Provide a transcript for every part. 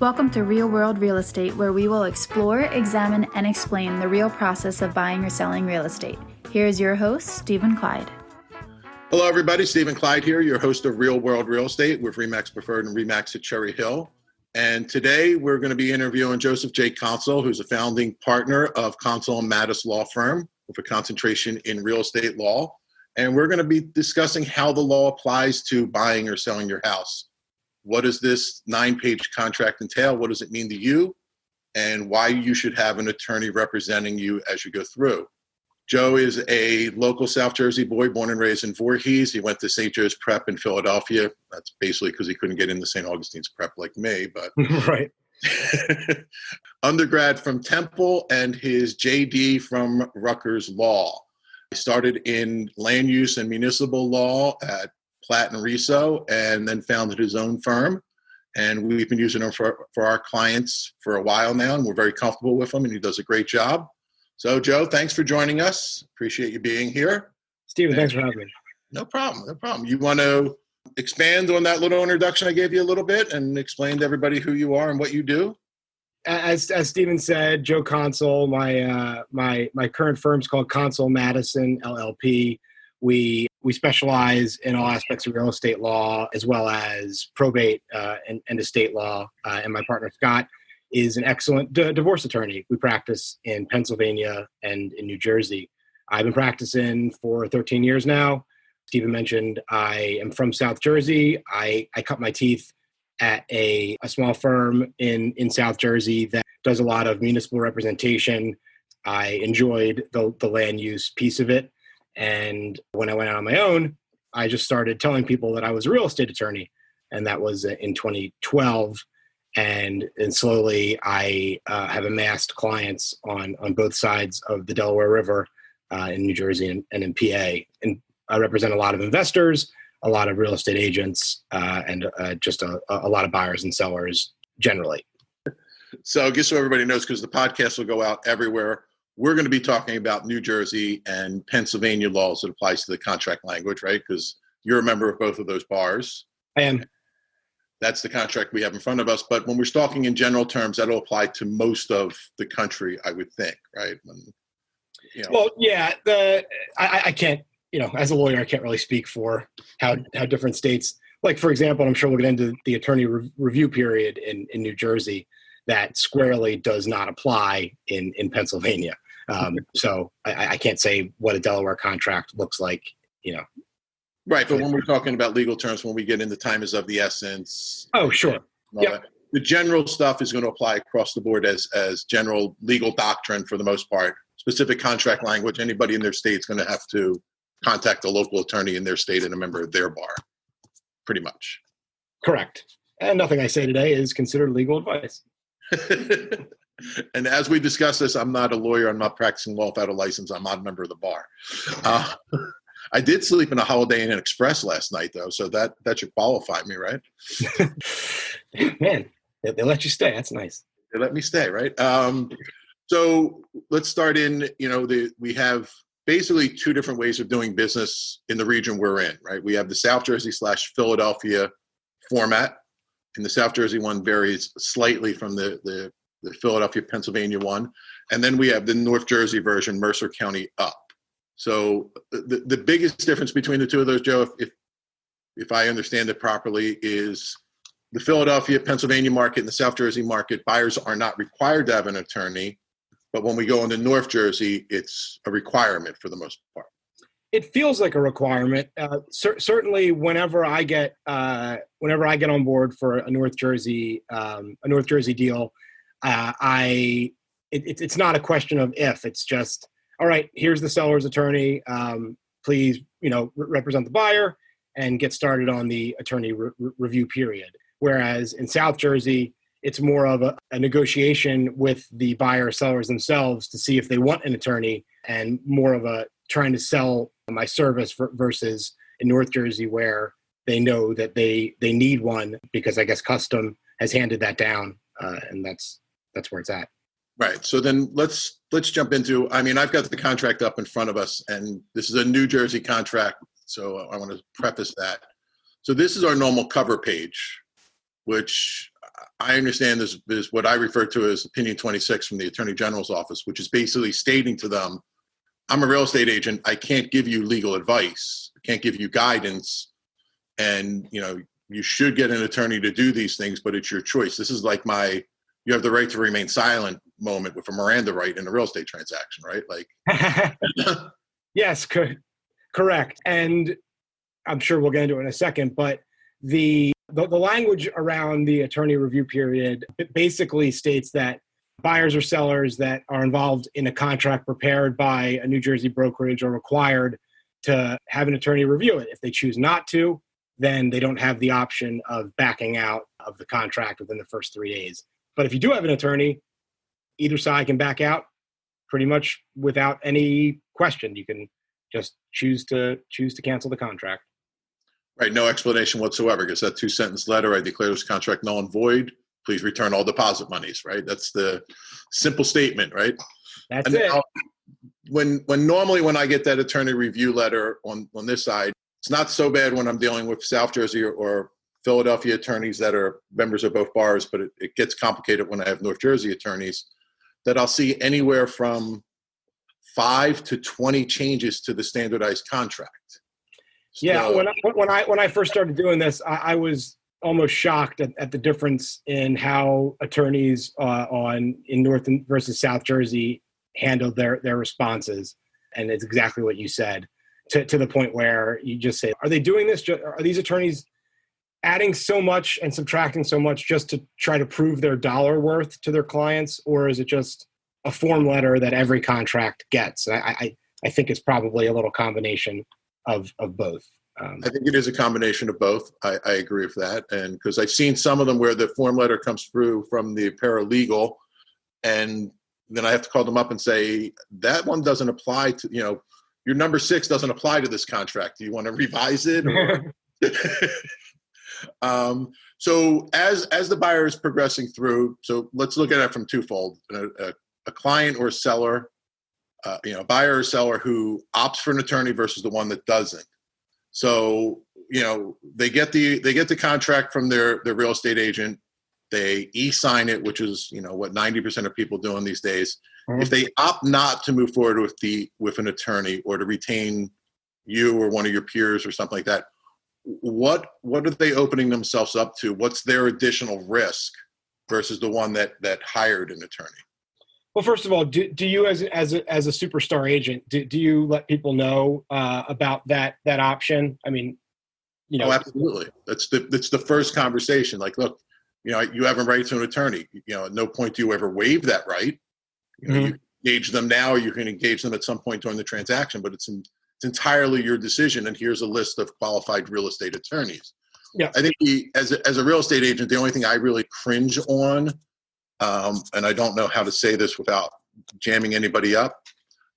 Welcome to Real World Real Estate, where we will explore, examine, and explain the real process of buying or selling real estate. Here is your host, Stephen Clyde. Hello, everybody. Stephen Clyde here, your host of Real World Real Estate with RE/MAX Preferred and RE/MAX at Cherry Hill. And today we're going to be interviewing Joseph J. Console, who's a founding partner of Console Matison law firm with a concentration in real estate law. And we're going to be discussing how the law applies to buying or selling your house. What does this 9-page contract entail? What does it mean to you? And why you should have an attorney representing you as you go through. Joe is a local South Jersey boy, born and raised in Voorhees. He went to St. Joe's Prep in Philadelphia. That's basically because he couldn't get into St. Augustine's Prep like me, but right. Undergrad from Temple and his JD from Rutgers Law. He started in land use and municipal law at Platt and Riso, and then founded his own firm. And we've been using him for our clients for a while now, and we're very comfortable with him, and he does a great job. So, Joe, thanks for joining us. Appreciate you being here. Stephen, thanks for having me. No problem. You want to expand on that little introduction I gave you a little bit and explain to everybody who you are and what you do? As Stephen said, Joe Console, my current firm's called Console Matison, LLP. We specialize in all aspects of real estate law, as well as probate and estate law. And my partner, Scott, is an excellent divorce attorney. We practice in Pennsylvania and in New Jersey. I've been practicing for 13 years now. Stephen mentioned I am from South Jersey. I cut my teeth at a small firm in South Jersey that does a lot of municipal representation. I enjoyed the land use piece of it. And when I went out on my own, I just started telling people that I was a real estate attorney. And that was in 2012. And slowly I have amassed clients on both sides of the Delaware River in New Jersey and in PA. And I represent a lot of investors, a lot of real estate agents, and just a lot of buyers and sellers generally. So just so everybody knows, because the podcast will go out everywhere, we're going to be talking about New Jersey and Pennsylvania laws that applies to the contract language, right? Because you're a member of both of those bars. I am. That's the contract we have in front of us. But when we're talking in general terms, that'll apply to most of the country, I would think, right? Well, yeah. I can't, as a lawyer, I can't really speak for how different states, like, for example, I'm sure we'll get into the attorney review period in New Jersey, that squarely does not apply in Pennsylvania. So I can't say what a Delaware contract looks like, Right, but when we're talking about legal terms, when we get into time is of the essence. Oh, sure. Yep. The general stuff is going to apply across the board as general legal doctrine for the most part. Specific contract language, anybody in their state is going to have to contact a local attorney in their state and a member of their bar, pretty much. Correct. And nothing I say today is considered legal advice. And as we discuss this, I'm not a lawyer. I'm not practicing law without a license. I'm not a member of the bar. I did sleep in a Holiday Inn Express last night, though, so that should qualify me, right? Man, they let you stay. That's nice. They let me stay, right? So let's start in, we have basically two different ways of doing business in the region we're in, right? We have the South Jersey / Philadelphia format. And the South Jersey one varies slightly from the Philadelphia, Pennsylvania one. And then we have the North Jersey version, Mercer County up. So the biggest difference between the two of those, Joe, if I understand it properly, is the Philadelphia, Pennsylvania market and the South Jersey market, buyers are not required to have an attorney. But when we go into North Jersey, it's a requirement for the most part. It feels like a requirement. Certainly, whenever I get on board for a North Jersey deal, it's not a question of if. It's just, all right, here's the seller's attorney. Please, represent the buyer and get started on the attorney review period. Whereas in South Jersey, it's more of a negotiation with the buyer or sellers themselves to see if they want an attorney, and more of a trying to sell my service versus in North Jersey where they know that they need one because I guess custom has handed that down, and that's where it's at. Right. So then let's jump into, I've got the contract up in front of us, and this is a New Jersey contract, so I want to preface that. So this is our normal cover page, which I understand this is what I refer to as Opinion 26 from the Attorney General's office, which is basically stating to them, I'm a real estate agent. I can't give you legal advice. I can't give you guidance. And, you should get an attorney to do these things, but it's your choice. This is like you have the right to remain silent moment with a Miranda right in a real estate transaction, right? Like, yes, correct. And I'm sure we'll get into it in a second, but the language around the attorney review period basically states that buyers or sellers that are involved in a contract prepared by a New Jersey brokerage are required to have an attorney review it. If they choose not to, then they don't have the option of backing out of the contract within the first 3 days. But if you do have an attorney, either side can back out pretty much without any question. You can just choose to cancel the contract. Right, no explanation whatsoever. Because that 2-sentence letter, I declare this contract null and void. Please return all deposit monies, right? That's the simple statement, right? That's it. When normally when I get that attorney review letter on this side, it's not so bad when I'm dealing with South Jersey or Philadelphia attorneys that are members of both bars, but it gets complicated when I have North Jersey attorneys, that I'll see anywhere from 5 to 20 changes to the standardized contract. Yeah, when I first started doing this, I was almost shocked at the difference in how attorneys in North versus South Jersey handled their responses. And it's exactly what you said, to the point where you just say, are they doing this? Are these attorneys adding so much and subtracting so much just to try to prove their dollar worth to their clients? Or is it just a form letter that every contract gets? I think it's probably a little combination of both. I think it is a combination of both. I agree with that. And because I've seen some of them where the form letter comes through from the paralegal, and then I have to call them up and say, that one doesn't apply to, your number 6 doesn't apply to this contract. Do you want to revise it? Or? So as the buyer is progressing through, so let's look at it from twofold. A client or seller, a buyer or seller who opts for an attorney versus the one that doesn't. So, they get the contract from their real estate agent. They e-sign it, which is, what 90% of people doing these days. Mm-hmm. If they opt not to move forward with an attorney or to retain you or one of your peers or something like that, what are they opening themselves up to? What's their additional risk versus the one that hired an attorney? Well, first of all, do you as a superstar agent, do you let people know about that option? I mean, Oh, absolutely. That's the first conversation. Like, look, you have a right to an attorney. At no point do you ever waive that right. You engage them now, or you can engage them at some point during the transaction, but it's entirely your decision. And here's a list of qualified real estate attorneys. Yeah, I think as a real estate agent, the only thing I really cringe on. And I don't know how to say this without jamming anybody up,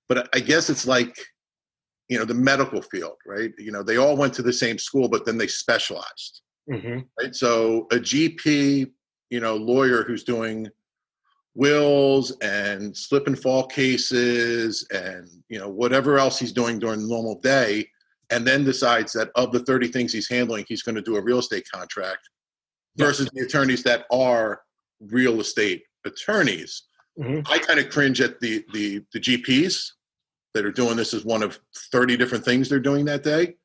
but I guess it's like, the medical field, right? They all went to the same school, but then they specialized, right? So a GP, lawyer who's doing wills and slip and fall cases and, whatever else he's doing during the normal day, and then decides that of the 30 things he's handling, he's going to do a real estate contract versus the attorneys that are real estate attorneys. I kind of cringe at the GPs that are doing this as one of 30 different things they're doing that day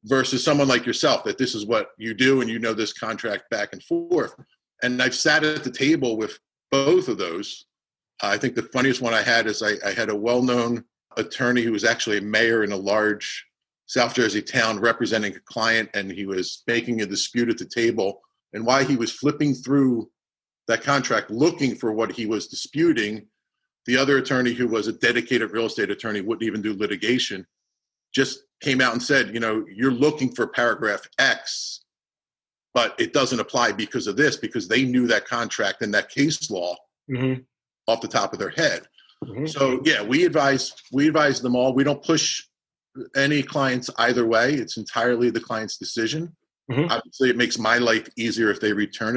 versus someone like yourself, that this is what you do and this contract back and forth. And I've sat at the table with both of those. I think the funniest one I had is I had a well-known attorney who was actually a mayor in a large South Jersey town representing a client, and he was making a dispute at the table. And while he was flipping through that contract looking for what he was disputing, the other attorney, who was a dedicated real estate attorney, wouldn't even do litigation, just came out and said, you're looking for paragraph X, but it doesn't apply because of this, because they knew that contract and that case law off the top of their head. So yeah, we advise them all. We don't push any clients either way. It's entirely the client's decision. Obviously, it makes my life easier if they retain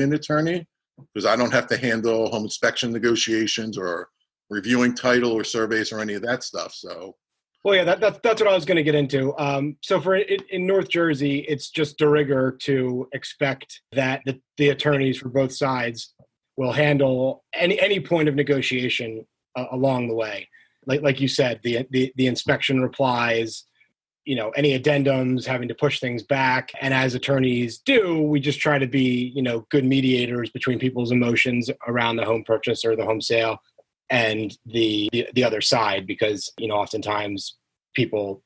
an attorney, because I don't have to handle home inspection negotiations or reviewing title or surveys or any of that stuff. So Well, yeah, that's what I was going to get into. So in North Jersey, it's just de rigueur to expect that the attorneys for both sides will handle any point of negotiation along the way. Like you said, the inspection replies, any addendums, having to push things back. And as attorneys do, we just try to be, good mediators between people's emotions around the home purchase or the home sale and the other side, because, oftentimes people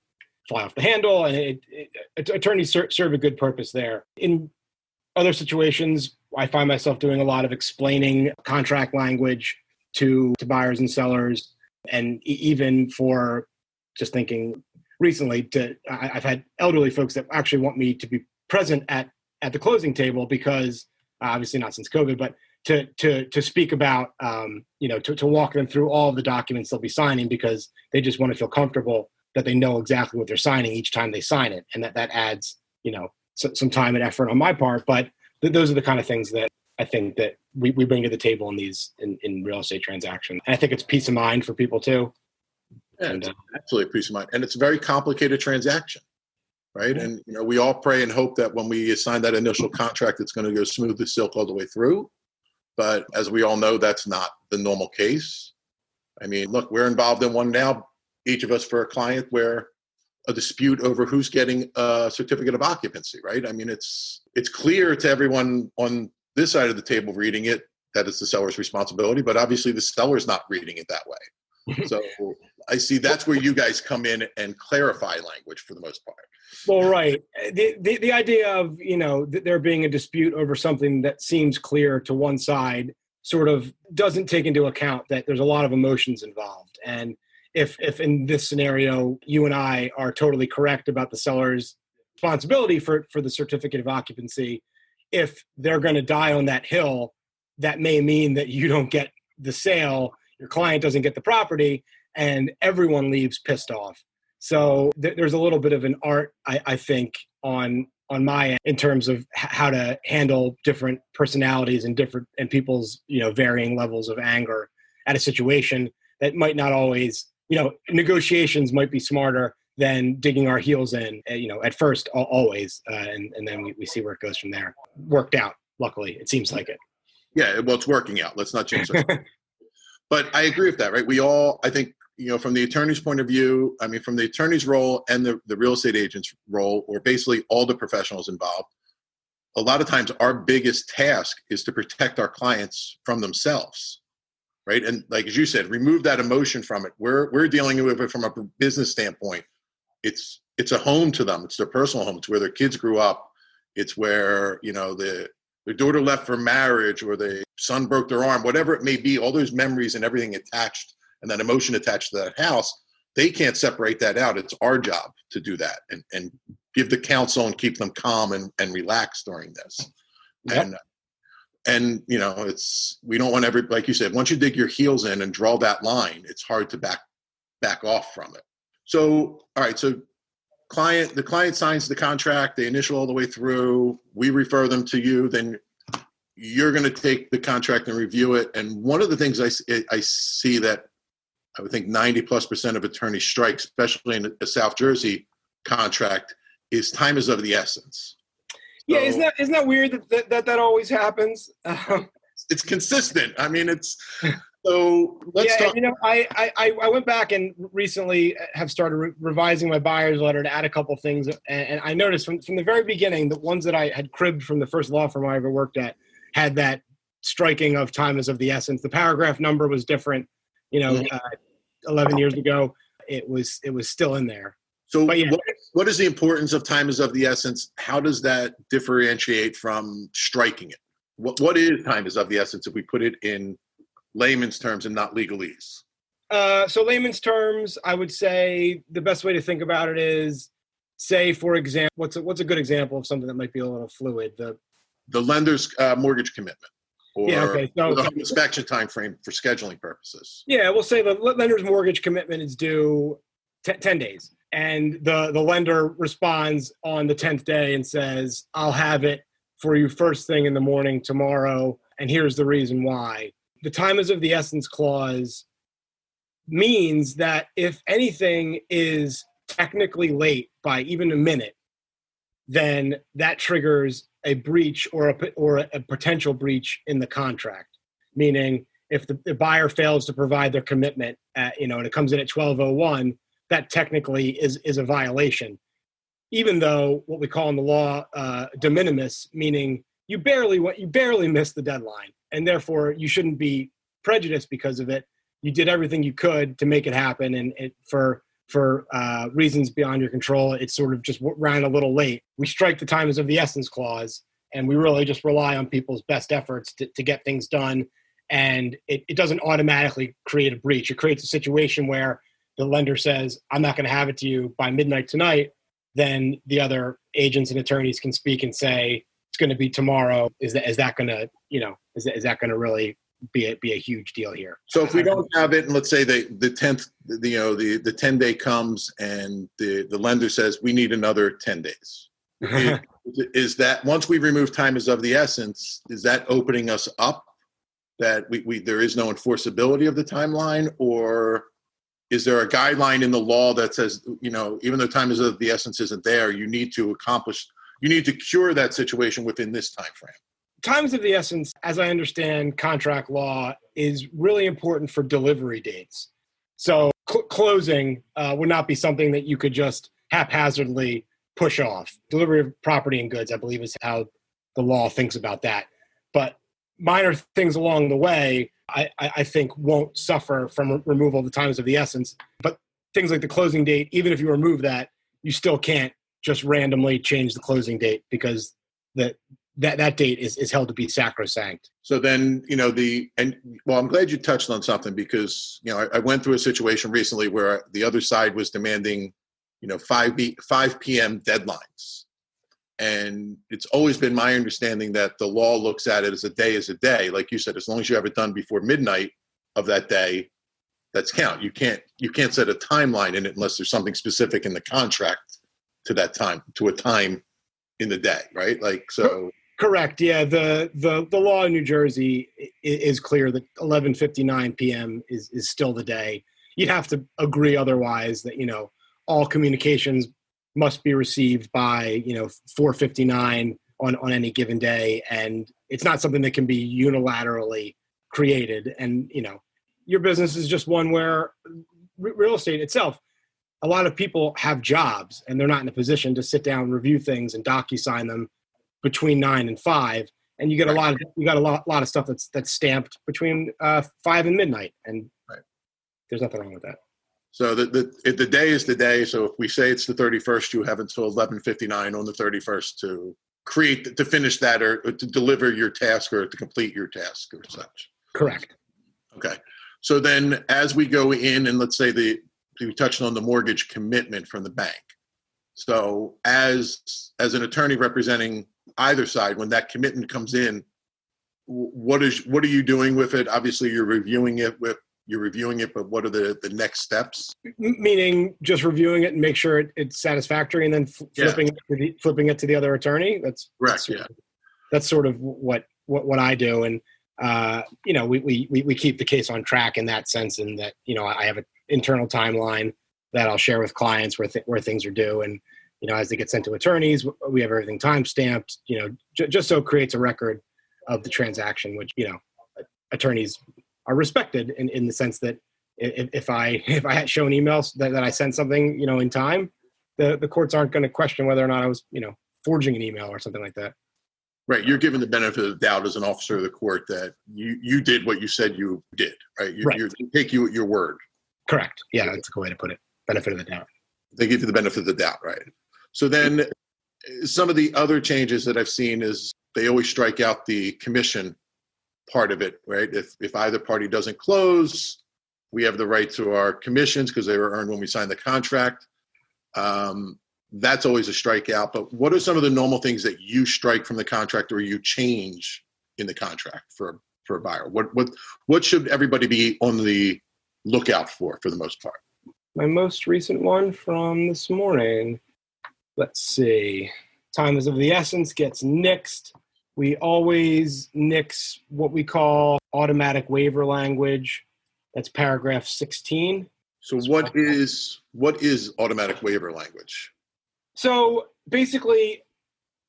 fly off the handle, and attorneys serve a good purpose there. In other situations, I find myself doing a lot of explaining contract language to buyers and sellers. And even for just thinking recently, I've had elderly folks that actually want me to be present at the closing table, because obviously not since COVID, but to speak about, to walk them through all of the documents they'll be signing, because they just want to feel comfortable that they know exactly what they're signing each time they sign it. And that adds, some time and effort on my part. But those are the kind of things that I think that we bring to the table in real estate transactions. And I think it's peace of mind for people too. Yeah, it's absolutely peace of mind. And it's a very complicated transaction, right? And, we all pray and hope that when we sign that initial contract, it's going to go smooth as silk all the way through. But as we all know, that's not the normal case. I mean, look, we're involved in one now, each of us for a client, where a dispute over who's getting a certificate of occupancy, right? I mean, it's clear to everyone on this side of the table reading it that it's the seller's responsibility, but obviously the seller's not reading it that way. So I see that's where you guys come in and clarify language for the most part. Well, right. The idea of, there being a dispute over something that seems clear to one side sort of doesn't take into account that there's a lot of emotions involved. And if in this scenario, you and I are totally correct about the seller's responsibility for the certificate of occupancy, if they're going to die on that hill, that may mean that you don't get the sale, your client doesn't get the property, and everyone leaves pissed off. So there's a little bit of an art, I think, on my end in terms of how to handle different personalities and people's, varying levels of anger at a situation that might not always, negotiations might be smarter than digging our heels in, at first, always. And then we see where it goes from there. Worked out, luckily. It seems like it. Yeah, well, it's working out. Let's not change that. But I agree with that, right? We all, I think, from the attorney's point of view, I mean, from the attorney's role and the real estate agent's role, or basically all the professionals involved, a lot of times our biggest task is to protect our clients from themselves, right? And like, as you said, remove that emotion from it. We're dealing with it from a business standpoint. It's a home to them. It's their personal home. It's where their kids grew up. It's where, their daughter left for marriage, or the son broke their arm, whatever it may be, all those memories and everything attached and that emotion attached to that house, they can't separate that out. It's our job to do that and give the counsel and keep them calm and relaxed during this. Yep. And we don't want like you said, once you dig your heels in and draw that line, it's hard to back off from it. So, all right. So the client signs the contract, they initial all the way through, we refer them to you, then you're going to take the contract and review it. And one of the things I see that I would think 90+% of attorneys strike, especially in a South Jersey contract, is time is of the essence. Yeah, so, isn't that weird that always happens? It's consistent. I mean, it's so. Let's talk. I went back and recently have started revising my buyer's letter to add a couple things, and I noticed from the very beginning the ones that I had cribbed from the first law firm I ever worked at had that striking of time is of the essence. The paragraph number was different. 11 years ago, it was still in there. So yeah. What is the importance of time is of the essence? How does that differentiate from striking it? What is time is of the essence if we put it in layman's terms and not legalese? So layman's terms, I would say the best way to think about it is, say, for example, what's a good example of something that might be a little fluid? The lender's mortgage commitment. Or So the home inspection time frame for scheduling purposes. Yeah, we'll say the lender's mortgage commitment is due 10 days. And the lender responds on the 10th day and says, I'll have it for you first thing in the morning tomorrow, and here's the reason why. The time is of the essence clause means that if anything is technically late by even a minute, then that triggers a breach or a potential breach in the contract. Meaning, if the buyer fails to provide their commitment, and it comes in at 12:01, that technically is a violation. Even though what we call in the law de minimis, meaning you barely missed the deadline, and therefore you shouldn't be prejudiced because of it. You did everything you could to make it happen, and for reasons beyond your control, it sort of just ran a little late. We strike the time is of the essence clause, and we really just rely on people's best efforts to get things done. And it doesn't automatically create a breach. It creates a situation where the lender says, I'm not going to have it to you by midnight tonight. Then the other agents and attorneys can speak and say, it's going to be tomorrow. Is that going to really be a huge deal here? So if we don't have it, and let's say the 10th, the 10-day comes and the lender says we need another 10 days. Is that, once we remove time is of the essence, is that opening us up that there is no enforceability of the timeline? Or is there a guideline in the law that says, even though time is of the essence isn't there, you need to cure that situation within this time frame? Times of the essence, as I understand contract law, is really important for delivery dates. So closing would not be something that you could just haphazardly push off. Delivery of property and goods, I believe, is how the law thinks about that. But minor things along the way, I think won't suffer from removal of the times of the essence. But things like the closing date, even if you remove that, you still can't just randomly change the closing date, because that date is held to be sacrosanct. So then, I'm glad you touched on something, because, I went through a situation recently where the other side was demanding, 5 p.m. deadlines. And it's always been my understanding that the law looks at it as a day. Like you said, as long as you have it done before midnight of that day, that's count. You can't set a timeline in it unless there's something specific in the contract to that time, to a time in the day, right? Like, so. Correct. Yeah. The law in New Jersey is clear that 11:59 p.m. is still the day. You'd have to agree otherwise that, all communications must be received by, 4:59 on any given day. And it's not something that can be unilaterally created. And, your business is just one where real estate itself, a lot of people have jobs and they're not in a position to sit down, review things and DocuSign them between 9 and 5. And you get a lot of stuff that's stamped between 5 and midnight. And there's nothing wrong with that. So the day is the day. So if we say it's the 31st, you have until 11:59 on the 31st to finish that, or to deliver your task, or to complete your task or such. Correct. Okay. So then as we go in, and let's say we touched on the mortgage commitment from the bank. So as an attorney representing either side, when that commitment comes in, what are you doing with it? Obviously you're reviewing it, but what are the next steps? Meaning just reviewing it and make sure it's satisfactory, and then flipping it to the other attorney. That's correct. That's sort of what I do. And we keep the case on track in that sense, and that, I have an internal timeline that I'll share with clients where things are due. And, as they get sent to attorneys, we have everything time stamped, just so it creates a record of the transaction, which, attorneys are respected in the sense that if I had shown emails that I sent something, in time, the courts aren't going to question whether or not I was, forging an email or something like that. Right. You're given the benefit of the doubt as an officer of the court that you did what you said you did, right? You take you at your word. Correct. Yeah, that's a good way to put it. Benefit of the doubt. They give you the benefit of the doubt, right? So then some of the other changes that I've seen is they always strike out the commission part of it, right? If either party doesn't close, we have the right to our commissions because they were earned when we signed the contract. That's always a strikeout. But what are some of the normal things that you strike from the contract or you change in the contract for a buyer? What should everybody be on the lookout for the most part? My most recent one from this morning. Let's see. Time is of the essence gets nixed. We always nix what we call automatic waiver language. That's paragraph 16. So what is automatic waiver language? So basically,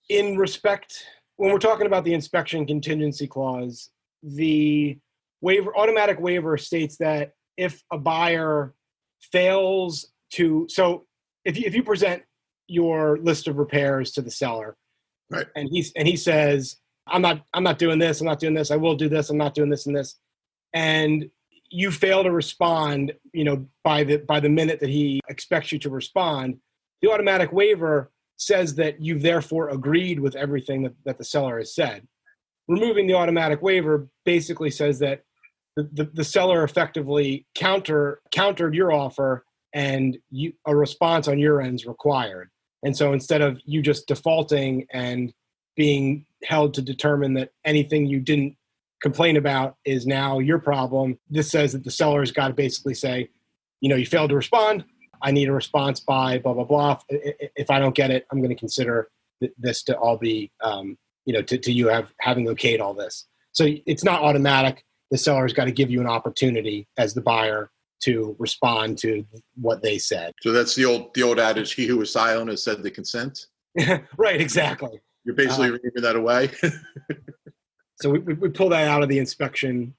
in respect, when we're talking about the inspection contingency clause, the automatic waiver states that if a buyer fails to, so if you present your list of repairs to the seller, right, and he says, I'm not doing this, I will do this, I'm not doing this and this, and you fail to respond, by the minute that he expects you to respond, the automatic waiver says that you've therefore agreed with everything that the seller has said. Removing the automatic waiver basically says that the seller effectively countered your offer, and a response on your end is required. And so instead of you just defaulting and being held to determine that anything you didn't complain about is now your problem, this says that the seller has got to basically say, you failed to respond. I need a response by blah, blah, blah. If I don't get it, I'm going to consider this to all be, to you having okayed all this. So it's not automatic. The seller's got to give you an opportunity as the buyer to respond to what they said. So that's the old adage, he who was silent has said the consent? Right, exactly. You're basically reading that away? So we pull that out of the inspection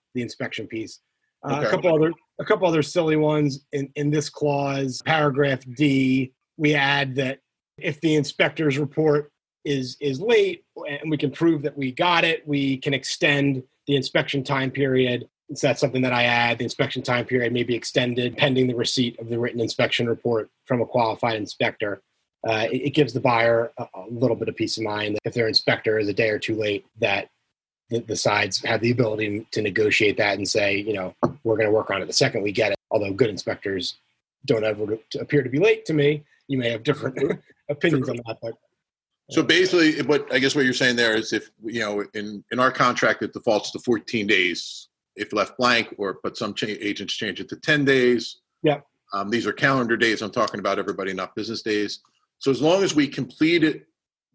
piece. Okay. A couple other silly ones in this clause, paragraph D. We add that if the inspector's report is late and we can prove that we got it, we can extend the inspection time period. So that's something that I add. The inspection time period may be extended pending the receipt of the written inspection report from a qualified inspector. It gives the buyer a little bit of peace of mind that if their inspector is a day or two late, that the sides have the ability to negotiate that and say, we're going to work on it the second we get it. Although good inspectors don't ever appear to be late to me. You may have different opinions on that. But so basically, what you're saying there is if, in our contract, it defaults to 14 days if left blank, but some agents change it to 10 days. Yeah. These are calendar days. I'm talking about everybody, not business days. So as long as we completed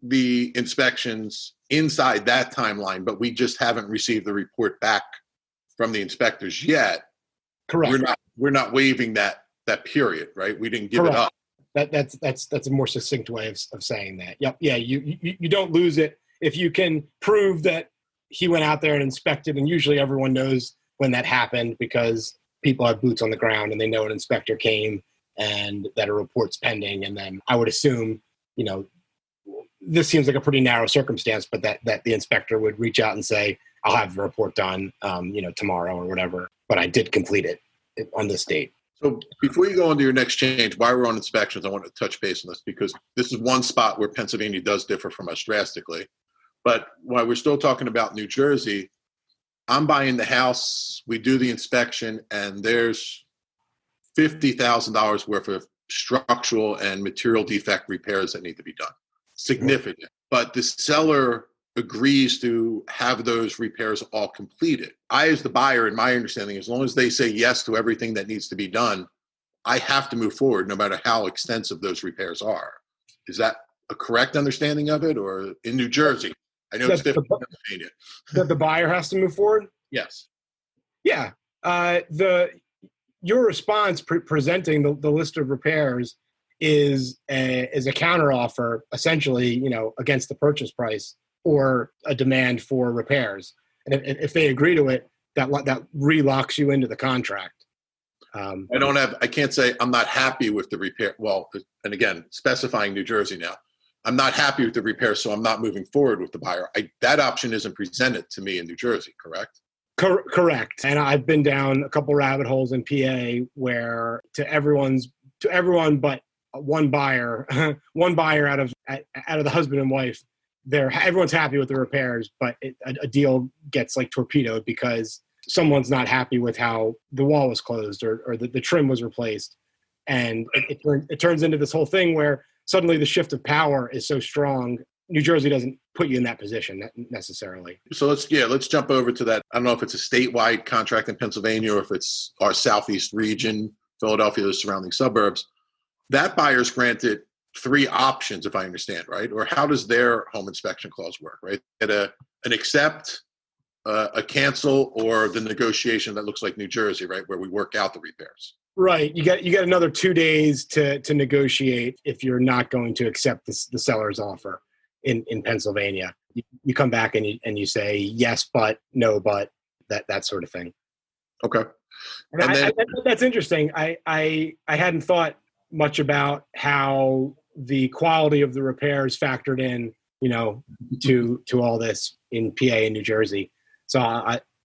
the inspections inside that timeline, but we just haven't received the report back from the inspectors yet. Correct. We're not waiving that period, right? We didn't give Correct. it up. That's a more succinct way of saying that. Yep. Yeah. You don't lose it if you can prove that he went out there and inspected, and usually everyone knows when that happened because people have boots on the ground and they know an inspector came and that a report's pending. And then I would assume, this seems like a pretty narrow circumstance, but that the inspector would reach out and say, I'll have the report done, tomorrow or whatever, but I did complete it on this date. So before you go on to your next change, while we're on inspections, I want to touch base on this because this is one spot where Pennsylvania does differ from us drastically. But while we're still talking about New Jersey, I'm buying the house, we do the inspection, and there's $50,000 worth of structural and material defect repairs that need to be done. Significant. But the seller agrees to have those repairs all completed. I, as the buyer, in my understanding, as long as they say yes to everything that needs to be done, I have to move forward no matter how extensive those repairs are. Is that a correct understanding of it? Or in New Jersey? I know it's different in Pennsylvania. That the buyer has to move forward? Yes. Yeah. Your response presenting the list of repairs is a counteroffer, essentially, against the purchase price or a demand for repairs. And if they agree to it, that relocks you into the contract. I can't say I'm not happy with the repair. Well, and again, specifying New Jersey now, I'm not happy with the repair, so I'm not moving forward with the buyer. That option isn't presented to me in New Jersey, correct? Correct. And I've been down a couple rabbit holes in PA where to everyone but one buyer out of the husband and wife, everyone's happy with the repairs, but a deal gets like torpedoed because someone's not happy with how the wall was closed or the trim was replaced. And it turns into this whole thing where suddenly the shift of power is so strong. New Jersey doesn't put you in that position necessarily. So let's jump over to that. I don't know if it's a statewide contract in Pennsylvania or if it's our southeast region, Philadelphia, the surrounding suburbs. That buyer's granted 3 options, if I understand right, or how does their home inspection clause work? Right, get an accept, a cancel or the negotiation that looks like New Jersey, right, where we work out the repairs. Right. You get another 2 days to negotiate if you're not going to accept the seller's offer in Pennsylvania. You come back and you say yes, but no, but that sort of thing. Okay. And that's interesting. I hadn't thought much about how the quality of the repairs factored in, to all this in PA and New Jersey. So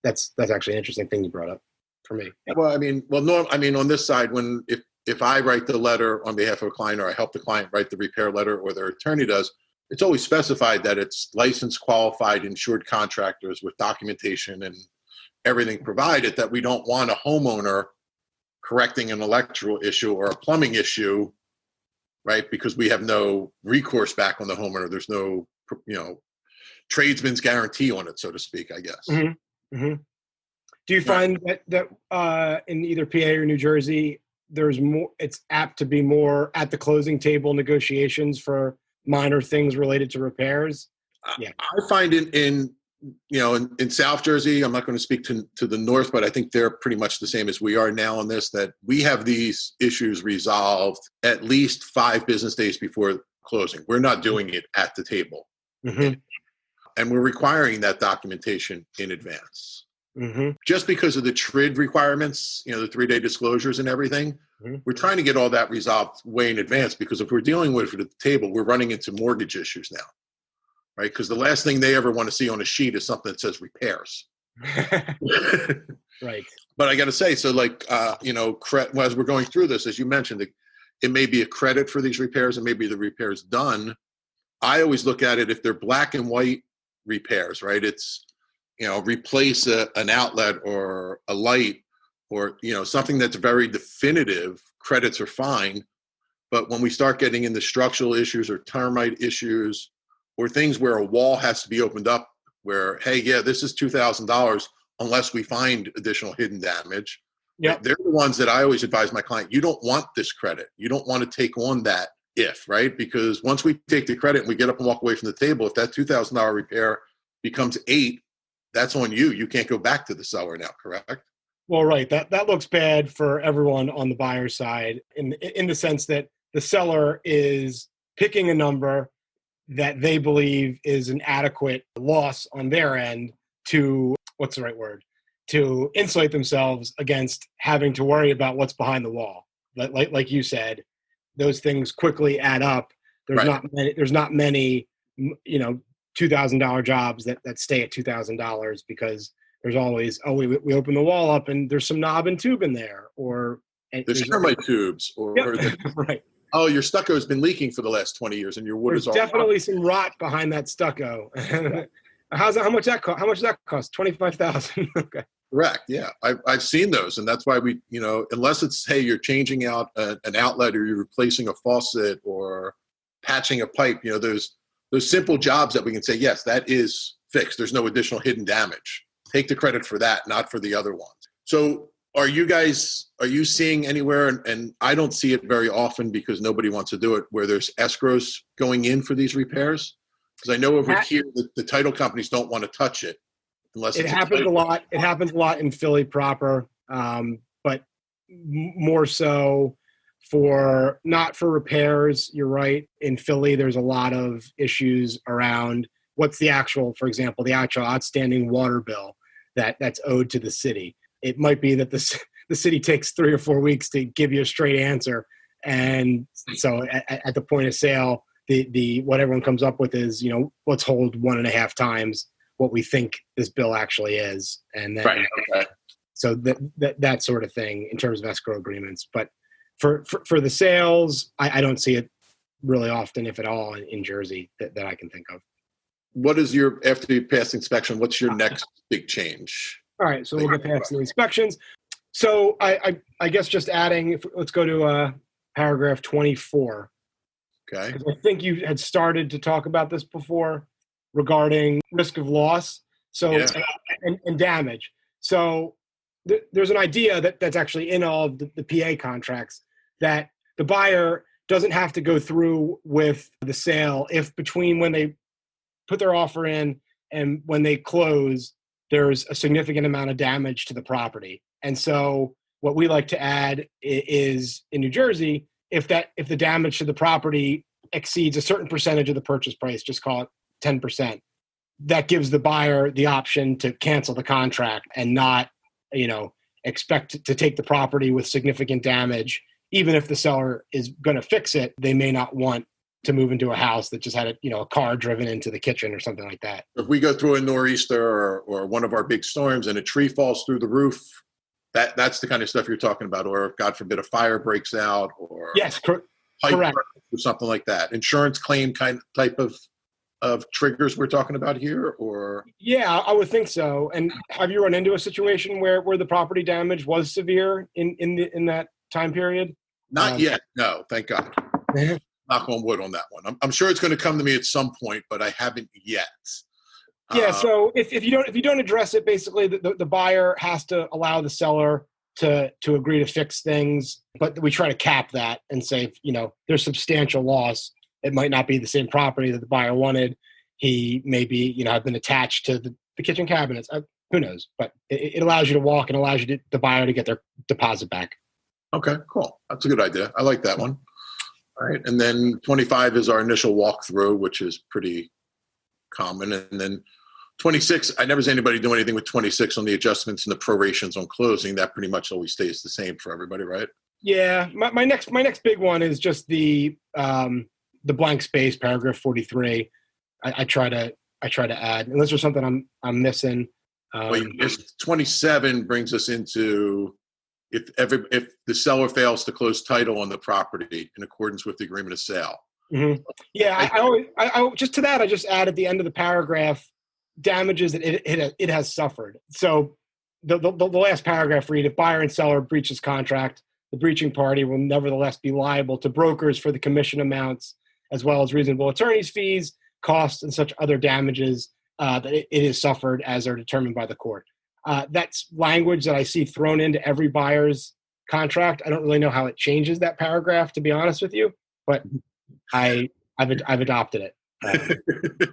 that's actually an interesting thing you brought up for me. Well, on this side, if I write the letter on behalf of a client, or I help the client write the repair letter, or their attorney does, it's always specified that it's licensed, qualified, insured contractors with documentation and everything provided, that we don't want a homeowner correcting an electrical issue or a plumbing issue, right? Because we have no recourse back on the homeowner. There's no, tradesman's guarantee on it, so to speak, I guess. Mm-hmm. Mm-hmm. Do you find that in either PA or New Jersey, there's more? It's apt to be more at the closing table negotiations for minor things related to repairs. Yeah, I find in South Jersey, I'm not going to speak to the north, but I think they're pretty much the same as we are now on this, that we have these issues resolved at least 5 business days before closing. We're not doing it at the table. Mm-hmm. And we're requiring that documentation in advance. Mm-hmm. Just because of the TRID requirements, the 3-day disclosures and everything, mm-hmm. we're trying to get all that resolved way in advance, because if we're dealing with it at the table, we're running into mortgage issues now. Right, because the last thing they ever want to see on a sheet is something that says repairs. Right. But I got to say, so as we're going through this, as you mentioned, it may be a credit for these repairs, and maybe the repairs done. I always look at it if they're black and white repairs, right? It's replace an outlet or a light, or something that's very definitive. Credits are fine, but when we start getting into structural issues or termite issues, or things where a wall has to be opened up, where, hey, yeah, this is $2,000 unless we find additional hidden damage. Yeah, they're the ones that I always advise my client, you don't want this credit. You don't want to take on that right? Because once we take the credit and we get up and walk away from the table, if that $2,000 repair becomes $8,000, that's on you. You can't go back to the seller now, correct? Well, right. That looks bad for everyone on the buyer's side in the sense that the seller is picking a number that they believe is an adequate loss on their end to, what's the right word, to insulate themselves against having to worry about what's behind the wall. Like you said, those things quickly add up. There's not many, $2,000 jobs that stay at $2,000, because there's always, we open the wall up and there's some knob and tube in there, or there's termite tubes, or right. Oh, your stucco has been leaking for the last 20 years, and your wood There's is all definitely some rot behind that stucco. How much that cost? How much does that cost? $25,000. Okay. Correct. Yeah, I've seen those, and that's why we, unless it's, hey, you're changing out an outlet, or you're replacing a faucet, or patching a pipe. Those simple jobs that we can say, yes, that is fixed. There's no additional hidden damage. Take the credit for that, not for the other ones. So, are you seeing anywhere, and I don't see it very often because nobody wants to do it, where there's escrows going in for these repairs? Because I know over here the title companies don't want to touch it unless it happens a lot. It happens a lot in Philly proper, but more so not for repairs. You're right. In Philly, there's a lot of issues around what's the actual outstanding water bill that's owed to the city. It might be that the city takes 3 or 4 weeks to give you a straight answer, and so at the point of sale, the what everyone comes up with is, let's hold 1.5 times what we think this bill actually is, and then so that sort of thing in terms of escrow agreements. But for the sales, I don't see it really often, if at all, in Jersey that I can think of. What is after you pass inspection? What's your next big change? All right, so we'll get past the inspections. So I guess just adding, let's go to paragraph 24. Okay. Because I think you had started to talk about this before regarding risk of loss, and damage. So there's an idea that's actually in all of the PA contracts, that the buyer doesn't have to go through with the sale if between when they put their offer in and when they close, there's a significant amount of damage to the property. And so what we like to add is in New Jersey, if the damage to the property exceeds a certain percentage of the purchase price, just call it 10%, that gives the buyer the option to cancel the contract and not, expect to take the property with significant damage. Even if the seller is going to fix it, they may not want to move into a house that just had a car driven into the kitchen or something like that. If we go through a nor'easter or one of our big storms and a tree falls through the roof, that's the kind of stuff you're talking about. Or if, God forbid, a fire breaks out, or yes, pipe correct, or something like that. Insurance claim type of triggers we're talking about here, or yeah, I would think so. And have you run into a situation where the property damage was severe in that time period? Not yet. No, thank God. Knock on wood on that one. I'm sure it's going to come to me at some point, but I haven't yet. Yeah. So if you don't address it, basically the buyer has to allow the seller to agree to fix things, but we try to cap that and say, there's substantial loss. It might not be the same property that the buyer wanted. He may be, have been attached to the kitchen cabinets. Who knows? But it allows you to walk and allows the buyer to get their deposit back. Okay, cool. That's a good idea. I like that one. All right. And then 25 is our initial walkthrough, which is pretty common. And then 26, I never see anybody do anything with 26 on the adjustments and the prorations on closing. That pretty much always stays the same for everybody, right? Yeah. My next big one is just the blank space, paragraph 43. I try to add, unless there's something I'm missing. Well, 27 brings us into if the seller fails to close title on the property in accordance with the agreement of sale. Mm-hmm. Yeah, I just to that I just add at the end of the paragraph damages that it has suffered. So the last paragraph read: if buyer and seller breaches contract, the breaching party will nevertheless be liable to brokers for the commission amounts as well as reasonable attorney's fees, costs, and such other damages that it has suffered as are determined by the court. That's language that I see thrown into every buyer's contract. I don't really know how it changes that paragraph, to be honest with you, but I've adopted it.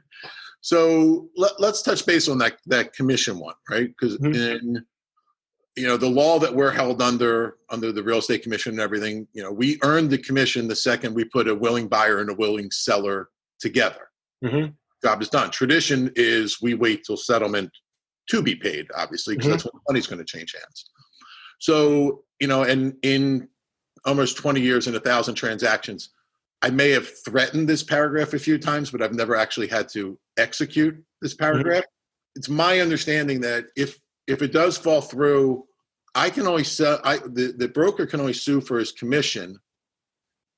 So let's touch base on that commission one, right? Because in the law that we're held under the real estate commission and everything, we earned the commission the second we put a willing buyer and a willing seller together. Mm-hmm. Job is done. Tradition is we wait till settlement to be paid, obviously, because that's when the money's going to change hands. So, and in almost 20 years and 1,000 transactions, I may have threatened this paragraph a few times, but I've never actually had to execute this paragraph. Mm-hmm. It's my understanding that if it does fall through, I can only sell. The broker can only sue for his commission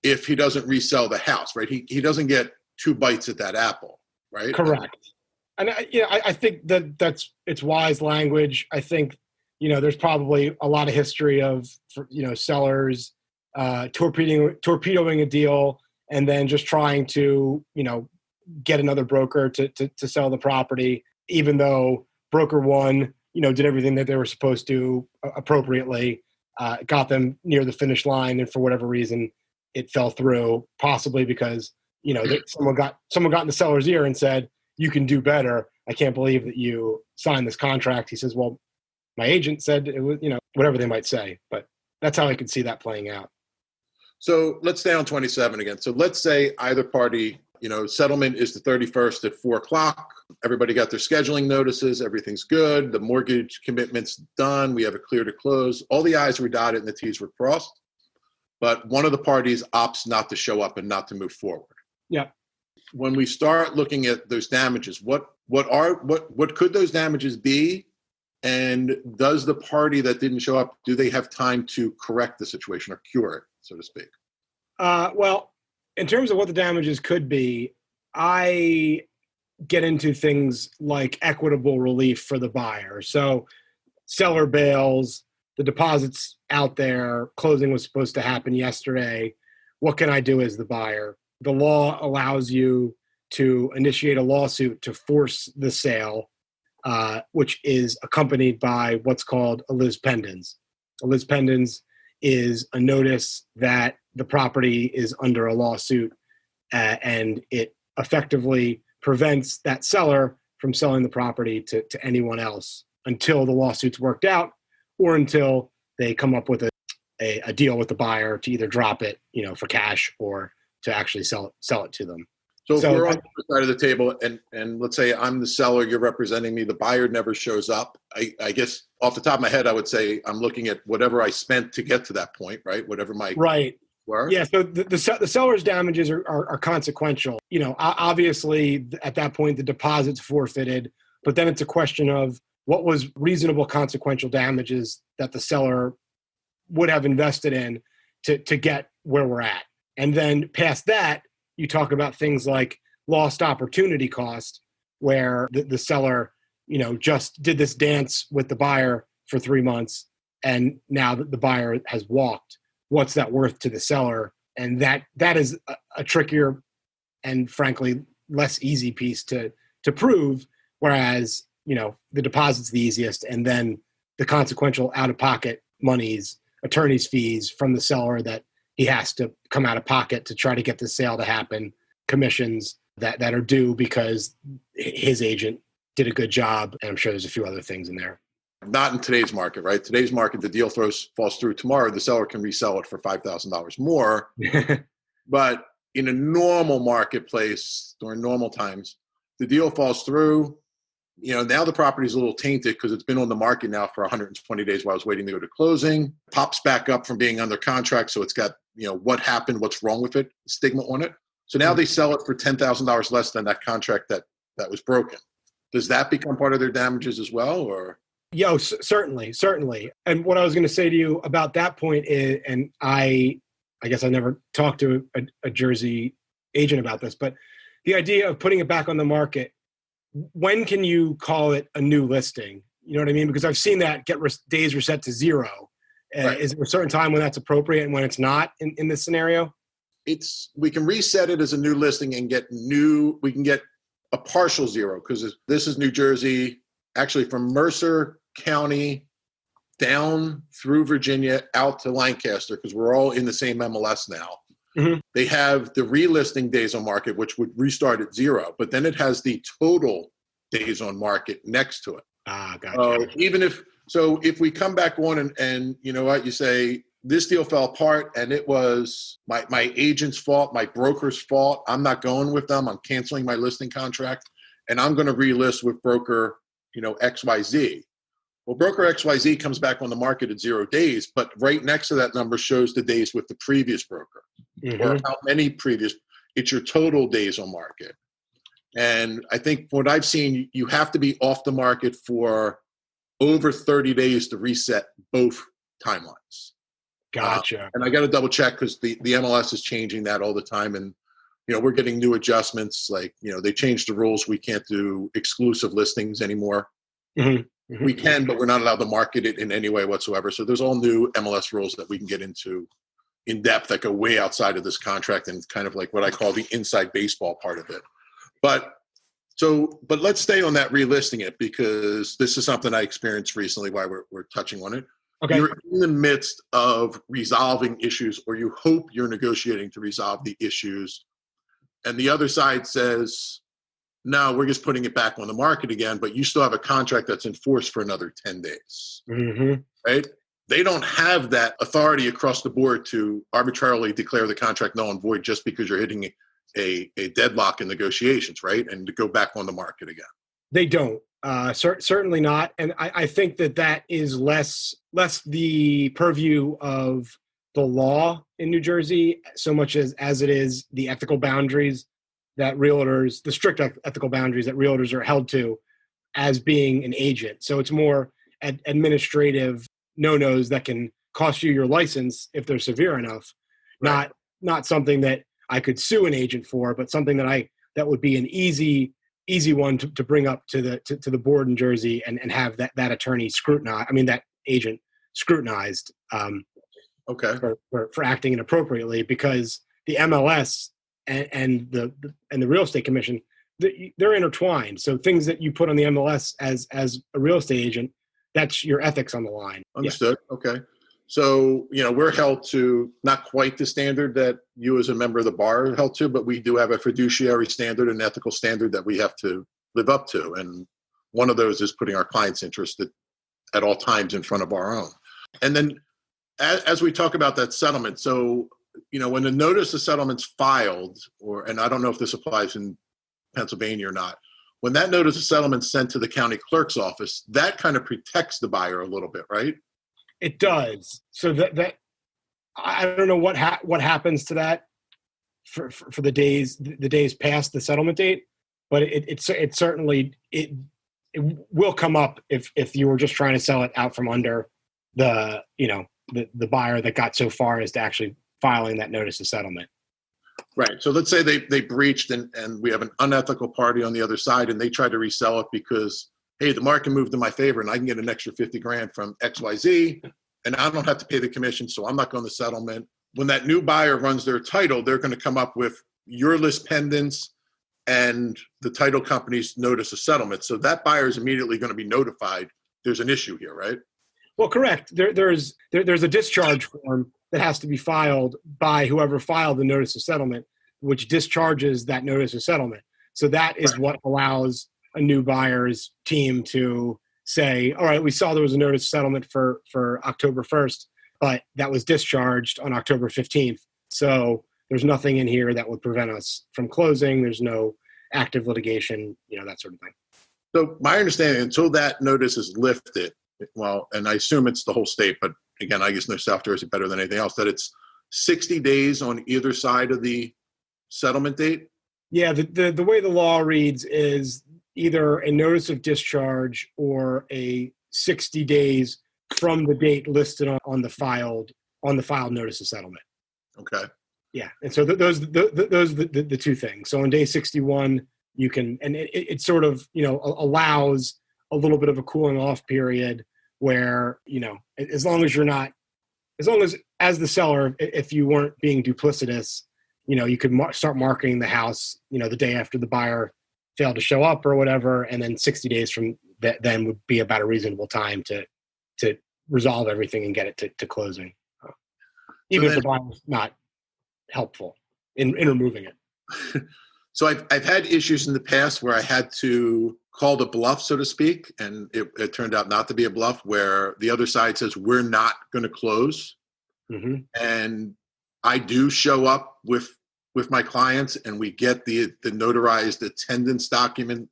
if he doesn't resell the house, right? He doesn't get two bites at that apple, right? Correct. And I think it's wise language. I think there's probably a lot of history of sellers torpedoing a deal and then just trying to get another broker to sell the property, even though broker one did everything that they were supposed to appropriately, got them near the finish line, and for whatever reason it fell through, possibly because someone got in the seller's ear and said, "You can do better. I can't believe that you signed this contract." He says, "Well, my agent said it was," whatever they might say. But that's how I could see that playing out. So let's stay on 27 again. So let's say either party, settlement is the 31st at 4:00. Everybody got their scheduling notices. Everything's good. The mortgage commitment's done. We have it clear to close. All the I's were dotted and the T's were crossed. But one of the parties opts not to show up and not to move forward. Yeah. When we start looking at those damages, what could those damages be? And does the party that didn't show up, do they have time to correct the situation or cure it, so to speak? Well, in terms of what the damages could be, I get into things like equitable relief for the buyer. So seller bails, the deposit's out there, closing was supposed to happen yesterday. What can I do as the buyer? The law allows you to initiate a lawsuit to force the sale, which is accompanied by what's called a lis pendens. A lis pendens is a notice that the property is under a lawsuit, and it effectively prevents that seller from selling the property to anyone else. until the lawsuit's worked out or until they come up with a deal with the buyer to either drop it, for cash or to actually sell it to them. So if we're on the other side of the table and let's say I'm the seller, you're representing me, the buyer never shows up. I guess off the top of my head, I would say I'm looking at whatever I spent to get to that point, right? Whatever my were. Yeah. So the seller's damages are consequential. Obviously at that point, the deposit's forfeited, but then it's a question of what was reasonable consequential damages that the seller would have invested in to get where we're at. And then past that, you talk about things like lost opportunity cost, where the seller, just did this dance with the buyer for 3 months, and now that the buyer has walked, what's that worth to the seller? And that is a trickier and frankly less easy piece to prove. Whereas, the deposit's the easiest, and then the consequential out-of-pocket monies, attorney's fees from the seller that he has to come out of pocket to try to get the sale to happen, commissions that are due because his agent did a good job, and I'm sure there's a few other things in there. Not in today's market, right? Today's market, the deal falls through tomorrow. The seller can resell it for $5,000 more. But in a normal marketplace during normal times, the deal falls through. Now the property's a little tainted because it's been on the market now for 120 days while I was waiting to go to closing. Pops back up from being under contract, so it's got, what happened, what's wrong with it, stigma on it. So now they sell it for $10,000 less than that contract that was broken. Does that become part of their damages as well, or? Certainly. And what I was going to say to you about that point is, and I guess I never talked to a Jersey agent about this, but the idea of putting it back on the market, when can you call it a new listing? You know what I mean? Because I've seen that get days reset to 0. Right. Is there a certain time when that's appropriate and when it's not in this scenario? We can reset it as a new listing and we can get a partial 0, because this is New Jersey, actually from Mercer County down through Virginia out to Lancaster, because we're all in the same MLS now. Mm-hmm. They have the relisting days on market, which would restart at 0, but then it has the total days on market next to it. Gotcha. If we come back on and you know what, you say this deal fell apart and it was my agent's fault, my broker's fault, I'm not going with them, I'm canceling my listing contract, and I'm going to relist with broker, XYZ. Well, broker XYZ comes back on the market at 0 days, but right next to that number shows the days with the previous broker, mm-hmm. or how many previous. It's your total days on market. And I think what I've seen, you have to be off the market for over 30 days to reset both timelines. Gotcha. And I got to double check because the MLS is changing that all the time. And, we're getting new adjustments. Like, they changed the rules. We can't do exclusive listings anymore. Mm-hmm. Mm-hmm. We can, but we're not allowed to market it in any way whatsoever. So there's all new MLS rules that we can get into in depth that go way outside of this contract and kind of like what I call the inside baseball part of it. But let's stay on that relisting it, because this is something I experienced recently while we're touching on it. Okay. You're in the midst of resolving issues, or you hope you're negotiating to resolve the issues. And the other side says, no, we're just putting it back on the market again, but you still have a contract that's in force for another 10 days, mm-hmm. right? They don't have that authority across the board to arbitrarily declare the contract null and void just because you're hitting a deadlock in negotiations, right? And to go back on the market again. They don't. Certainly not. And I think that is less the purview of the law in New Jersey, so much as it is the ethical boundaries that realtors, the strict ethical boundaries that realtors are held to as being an agent. So it's more administrative no-nos that can cost you your license if they're severe enough, right. Not something that I could sue an agent for, but something that would be an easy one to bring up to the board in Jersey and have that attorney that agent scrutinized for acting inappropriately, because the MLS and the real estate commission, they're intertwined. So things that you put on the MLS as a real estate agent, that's your ethics on the line. Understood. Yeah. Okay. So, we're held to not quite the standard that you as a member of the bar are held to, but we do have a fiduciary standard and ethical standard that we have to live up to. And one of those is putting our client's interest at all times in front of our own. And then as we talk about that settlement, so, when the notice of settlement's filed, and I don't know if this applies in Pennsylvania or not, when that notice of settlement's sent to the county clerk's office, that kind of protects the buyer a little bit, right? It does. So that I don't know what happens to that for the days past the settlement date, but it certainly it will come up if you were just trying to sell it out from under the buyer that got so far as to actually filing that notice of settlement. Right. So let's say they breached and we have an unethical party on the other side and they try to resell it because, hey, the market moved in my favor and I can get an extra $50,000 from XYZ and I don't have to pay the commission, so I'm not going to settlement. When that new buyer runs their title, they're going to come up with your list pendants and the title company's notice of settlement. So that buyer is immediately going to be notified there's an issue here, right? Well, correct. There's a discharge form that has to be filed by whoever filed the notice of settlement, which discharges that notice of settlement. So that is what allows a new buyer's team to say, all right, we saw there was a notice of settlement for October 1st, but that was discharged on October 15th. So there's nothing in here that would prevent us from closing. There's no active litigation, that sort of thing. So my understanding, until that notice is lifted, well, and I assume it's the whole state, but again, I guess no South Jersey better than anything else, that it's 60 days on either side of the settlement date? Yeah, the way the law reads is either a notice of discharge or a 60 days from the date listed on the filed notice of settlement. Okay. Yeah, and so those the two things. So on day 61, you can, and it sort of allows a little bit of a cooling off period where as long as the seller, if you weren't being duplicitous, you could start marketing the house the day after the buyer failed to show up or whatever, and then 60 days from that then would be about a reasonable time to resolve everything and get it to closing, even if the buyer's not helpful in removing it. So I've had issues in the past where I had to call the bluff, so to speak, and it turned out not to be a bluff, where the other side says we're not going to close, and I do show up with my clients, and we get the notarized attendance document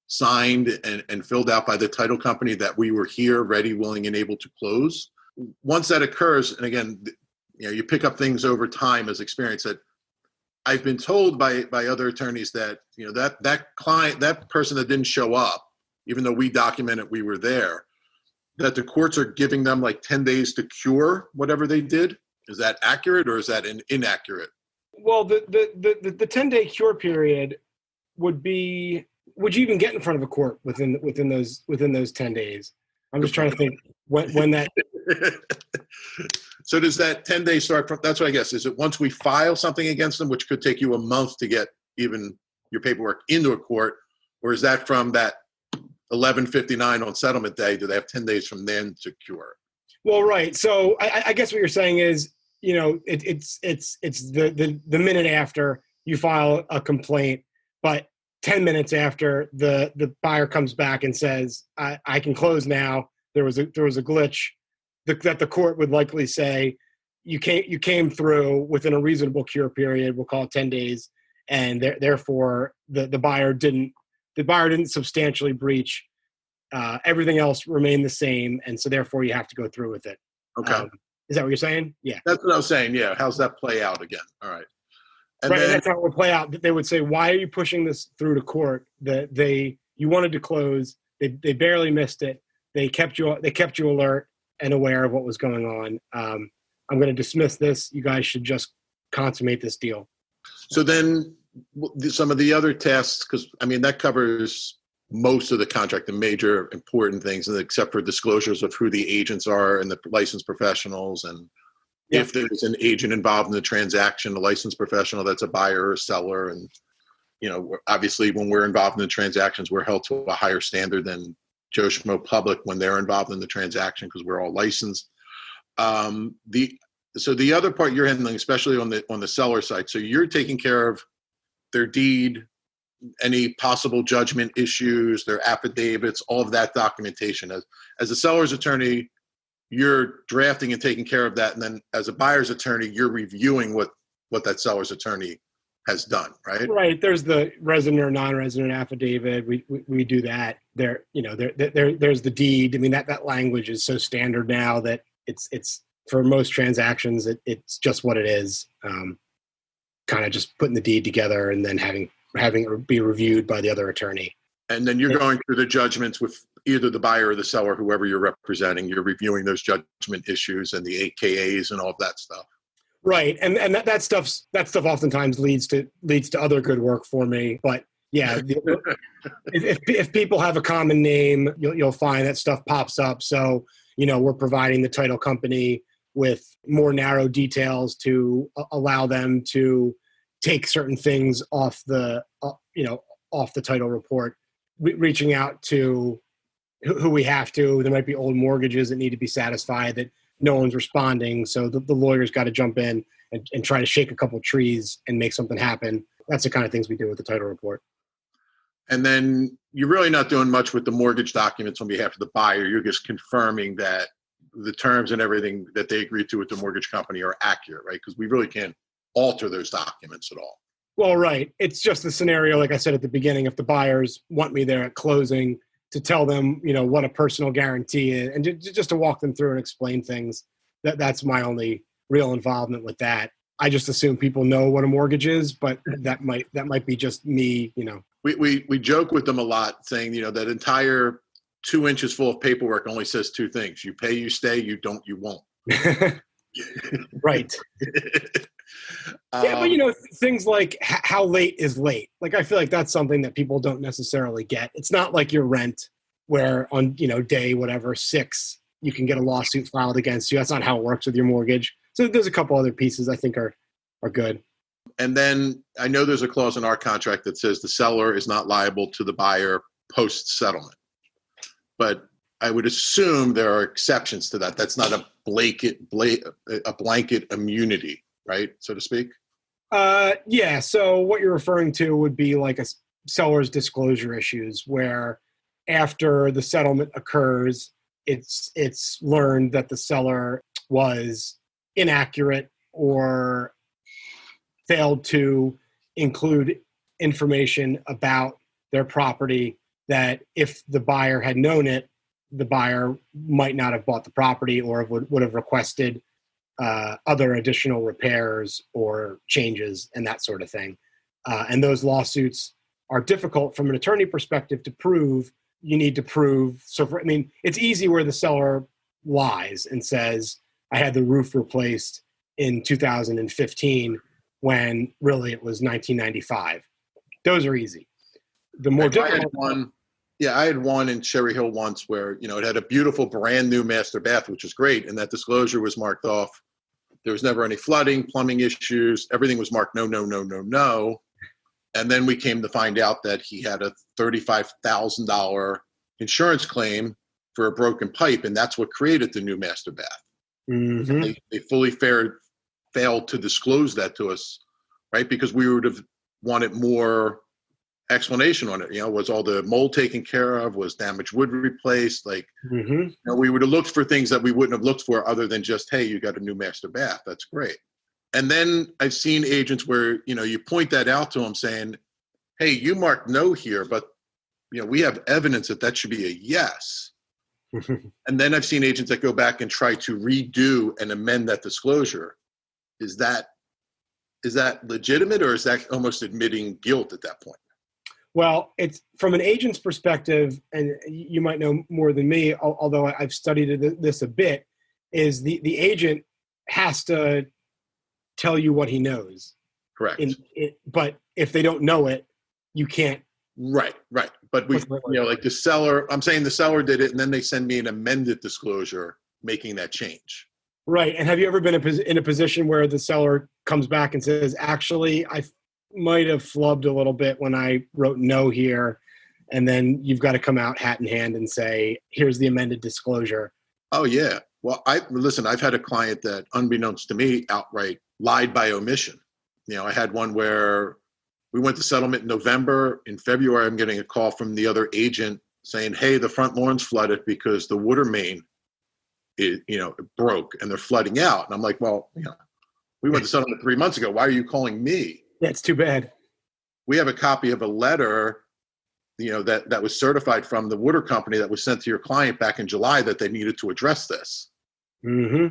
signed and filled out by the title company that we were here, ready, willing, and able to close. Once that occurs, and again, you pick up things over time as experience, that I've been told by other attorneys that that client, that person that didn't show up, even though we documented we were there, that the courts are giving them like 10 days to cure whatever they did. Is that accurate or is that inaccurate? Well, the 10-day cure period would you even get in front of a court within those 10 days? I'm just trying to think when that. So does that 10 days start from, that's what I guess, is it once we file something against them, which could take you a month to get even your paperwork into a court, or is that from that 11:59 on settlement day, do they have 10 days from then to cure? Well, right. So I guess what you're saying is, it's the minute after you file a complaint, but 10 minutes after the buyer comes back and says, I can close now. There was a glitch that the court would likely say you came through within a reasonable cure period. We'll call it 10 days. And therefore the buyer didn't substantially breach. Everything else remained the same. And so therefore you have to go through with it. Okay. Is that what you're saying? Yeah. That's what I was saying. Yeah. How's that play out again? All right. And right. Then, that's how it would play out. They would say, why are you pushing this through to court? You wanted to close. They barely missed it. They kept you alert and aware of what was going on. I'm going to dismiss this. You guys should just consummate this deal. So then some of the other tests, because that covers most of the contract, the major important things, except for disclosures of who the agents are and the licensed professionals. And if there's an agent involved in the transaction, a licensed professional that's a buyer or seller. And, obviously when we're involved in the transactions, we're held to a higher standard than Joe Schmo Public when they're involved in the transaction because we're all licensed. So the other part you're handling, especially on the seller side, so you're taking care of their deed, any possible judgment issues, their affidavits, all of that documentation. As a seller's attorney, you're drafting and taking care of that. And then as a buyer's attorney, you're reviewing what that seller's attorney has done, right? Right. There's the resident or non-resident affidavit. We do that. There's the deed. I mean, that language is so standard now that it's for most transactions, it's just what it is. Kind of just putting the deed together and then having it be reviewed by the other attorney. And then you're going through the judgments with either the buyer or the seller, whoever you're representing. You're reviewing those judgment issues and the AKAs and all of that stuff. Right, and that stuff oftentimes leads to other good work for me. But yeah, if people have a common name, you'll find that stuff pops up. So we're providing the title company with more narrow details to allow them to take certain things off the title report. Reaching out to who we have to. There might be old mortgages that need to be satisfied that no one's responding. So the lawyer's got to jump in and try to shake a couple trees and make something happen. That's the kind of things we do with the title report. And then you're really not doing much with the mortgage documents on behalf of the buyer. You're just confirming that the terms and everything that they agreed to with the mortgage company are accurate, right? Because we really can't alter those documents at all. Well, right. It's just the scenario, like I said at the beginning, if the buyers want me there at closing to tell them, what a personal guarantee is, and just to walk them through and explain things, that's my only real involvement with that. I just assume people know what a mortgage is, but that might be just me, We joke with them a lot, saying, that entire 2 inches full of paperwork only says two things: you pay, you stay; you don't, you won't. Right. Yeah, but things like how late is late. Like, I feel like that's something that people don't necessarily get. It's not like your rent, where on day 6 you can get a lawsuit filed against you. That's not how it works with your mortgage. So there's a couple other pieces I think are good. And then I know there's a clause in our contract that says the seller is not liable to the buyer post settlement, but I would assume there are exceptions to that. That's not a blanket immunity, right, so to speak? Yeah. So what you're referring to would be like a seller's disclosure issues, where after the settlement occurs, it's learned that the seller was inaccurate or failed to include information about their property that if the buyer had known it, the buyer might not have bought the property or would have requested other additional repairs or changes and that sort of thing. And those lawsuits are difficult from an attorney perspective to prove. You need to prove. It's easy where the seller lies and says, I had the roof replaced in 2015 when really it was 1995. Those are easy. The more difficult one. Yeah, I had one in Cherry Hill once where, it had a beautiful brand new master bath, which was great. And that disclosure was marked off. There was never any flooding, plumbing issues. Everything was marked no, no, no, no, no. And then we came to find out that he had a $35,000 insurance claim for a broken pipe. And that's what created the new master bath. Mm-hmm. They fully failed to disclose that to us, right? Because we would have wanted more explanation on it. Was all the mold taken care of? Was damaged wood replaced? We would have looked for things that we wouldn't have looked for other than just, hey, you got a new master bath. That's great. And then I've seen agents where, you point that out to them saying, hey, you marked no here, but, we have evidence that should be a yes. And then I've seen agents that go back and try to redo and amend that disclosure. Is that legitimate, or is that almost admitting guilt at that point? Well, it's from an agent's perspective, and you might know more than me, although I've studied this a bit, is the agent has to tell you what he knows. Correct. But if they don't know it, you can't. Right. But like the seller, I'm saying the seller did it, and then they send me an amended disclosure making that change. Right. And have you ever been in a position where the seller comes back and says, actually, I might have flubbed a little bit when I wrote no here, and then you've got to come out hat in hand and say, here's the amended disclosure? Oh, yeah. Well, I've had a client that, unbeknownst to me, outright lied by omission. I had one where We went to settlement in November. In February, I'm getting a call from the other agent saying, hey, the front lawn's flooded because the water main it broke and they're flooding out. And I'm like, well, we went to settlement 3 months ago. Why are you calling me? That's too bad. We have a copy of a letter, that was certified from the water company that was sent to your client back in July that they needed to address this. Mm-hmm.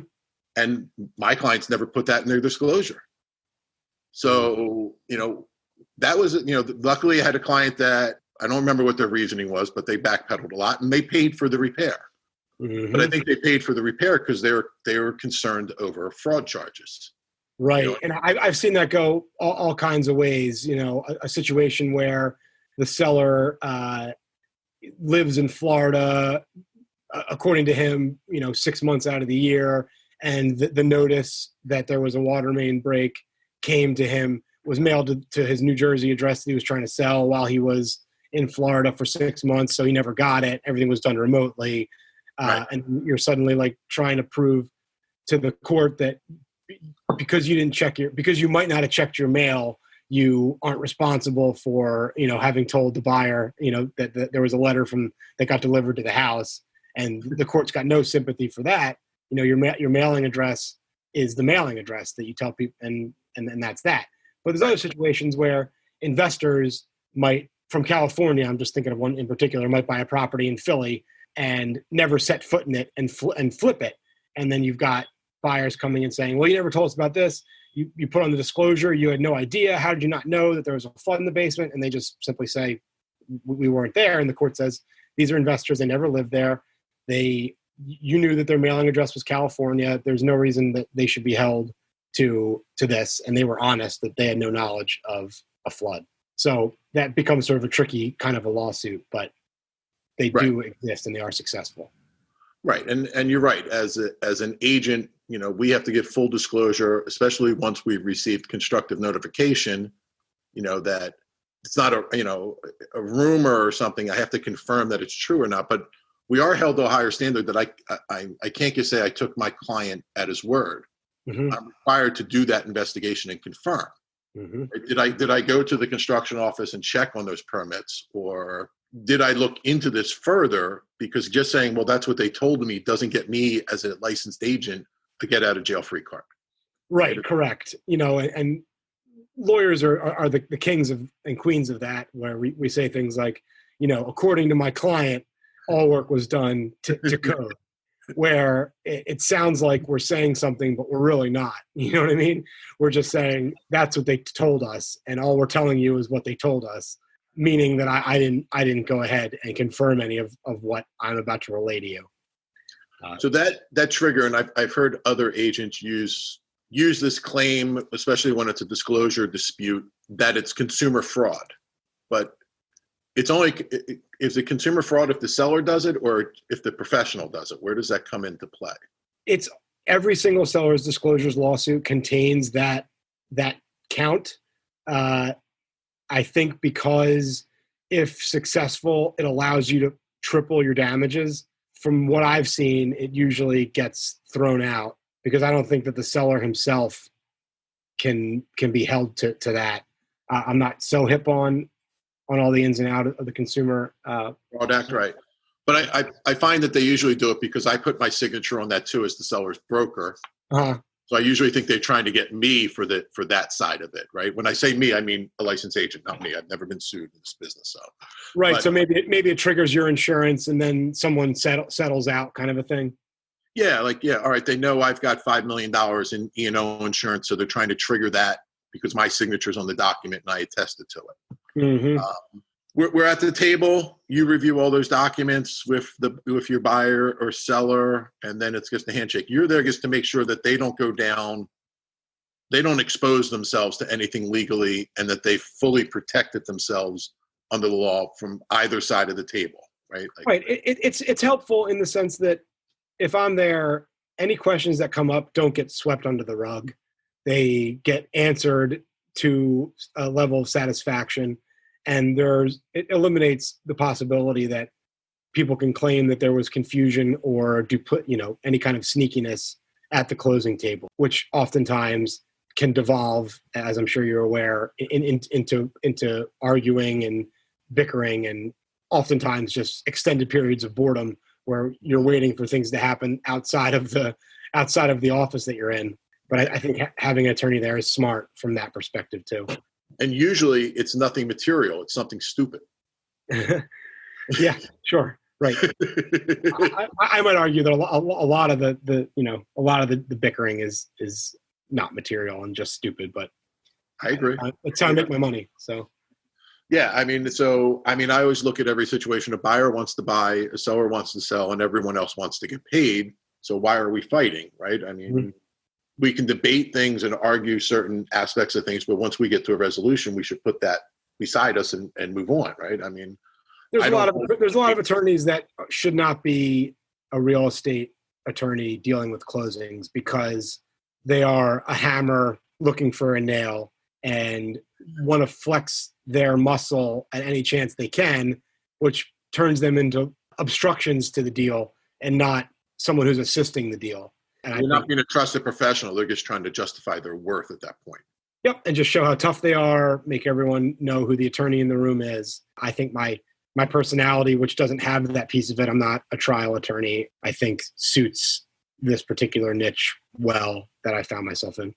And my clients never put that in their disclosure. So, that was, luckily I had a client that I don't remember what their reasoning was, but they backpedaled a lot and they paid for the repair. Mm-hmm. But I think they paid for the repair because they were concerned over fraud charges. Right. And I've seen that go all kinds of ways. A situation where the seller lives in Florida, according to him, 6 months out of the year. And the notice that there was a water main break came to him, was mailed to his New Jersey address that he was trying to sell while he was in Florida for 6 months. So he never got it. Everything was done remotely. Right. And you're suddenly like trying to prove to the court that because you didn't because you might not have checked your mail, you aren't responsible for, having told the buyer, that there was a letter that got delivered to the house, and the court's got no sympathy for that. Your mailing address is the mailing address that you tell people, and that's that. But there's other situations where investors might, from California, I'm just thinking of one in particular, might buy a property in Philly and never set foot in it and flip it. And then you've got buyers coming and saying, well, you never told us about this. You put on the disclosure, you had no idea. How did you not know that there was a flood in the basement? And they just simply say, we weren't there. And the court says, these are investors. They never lived there. You knew that their mailing address was California. There's no reason that they should be held to this. And they were honest that they had no knowledge of a flood. So that becomes sort of a tricky kind of a lawsuit, but they do exist and they are successful. Right. And you're right. As an agent, we have to give full disclosure, especially once we've received constructive notification, that it's not a rumor or something. I have to confirm that it's true or not, but we are held to a higher standard that I can't just say I took my client at his word. Mm-hmm. I'm required to do that investigation and confirm. Mm-hmm. Did I go to the construction office and check on those permits, or did I look into this further? Because just saying, well, that's what they told me doesn't get me as a licensed agent a get out of jail free card. Right. Correct. And lawyers are the kings and queens of that, where we say things like, according to my client, all work was done to code, where it sounds like we're saying something, but we're really not. You know what I mean? We're just saying that's what they told us, and all we're telling you is what they told us, meaning that I didn't go ahead and confirm any of what I'm about to relay to you. So that trigger, and I've heard other agents use this claim, especially when it's a disclosure dispute, that it's consumer fraud. But is it consumer fraud if the seller does it or if the professional does it? Where does that come into play? It's every single seller's disclosures lawsuit contains that count. I think because if successful, it allows you to triple your damages. From what I've seen, it usually gets thrown out because I don't think that the seller himself can be held to that. I'm not so hip on all the ins and outs of the consumer fraud act, right? But I find that they usually do it because I put my signature on that too as the seller's broker. Uh-huh. So I usually think they're trying to get me for that side of it, right? When I say me, I mean a licensed agent, not me. I've never been sued in this business, so. Right. So maybe it triggers your insurance, and then someone settles out, kind of a thing. Yeah, all right. They know I've got $5 million in E&O insurance, so they're trying to trigger that because my signature's on the document and I attested to it. Mm-hmm. We're at the table. You review all those documents with your buyer or seller, and then it's just a handshake. You're there just to make sure that they don't go down, they don't expose themselves to anything legally, and that they fully protected themselves under the law from either side of the table, right? Right. It's helpful in the sense that if I'm there, any questions that come up don't get swept under the rug. They get answered to a level of satisfaction. And it eliminates the possibility that people can claim that there was confusion or any kind of sneakiness at the closing table, which oftentimes can devolve, as I'm sure you're aware, into arguing and bickering, and oftentimes just extended periods of boredom where you're waiting for things to happen outside of the office that you're in. But I think having an attorney there is smart from that perspective too. And usually it's nothing material; it's something stupid. Yeah, sure, right. I might argue that a lot of the bickering is not material and just stupid. But I agree. It's how I make my money. So. Yeah, I mean, I always look at every situation. A buyer wants to buy, a seller wants to sell, and everyone else wants to get paid. So why are we fighting, right? I mean, we can debate things and argue certain aspects of things, but once we get to a resolution, we should put that beside us and move on, right? I mean, there's a lot of attorneys that should not be a real estate attorney dealing with closings because they are a hammer looking for a nail and want to flex their muscle at any chance they can, which turns them into obstructions to the deal and not someone who's assisting the deal. And you're not being a trusted professional. They're just trying to justify their worth at that point. Yep, and just show how tough they are, make everyone know who the attorney in the room is. I think my personality, which doesn't have that piece of it, I'm not a trial attorney, I think suits this particular niche well that I found myself in.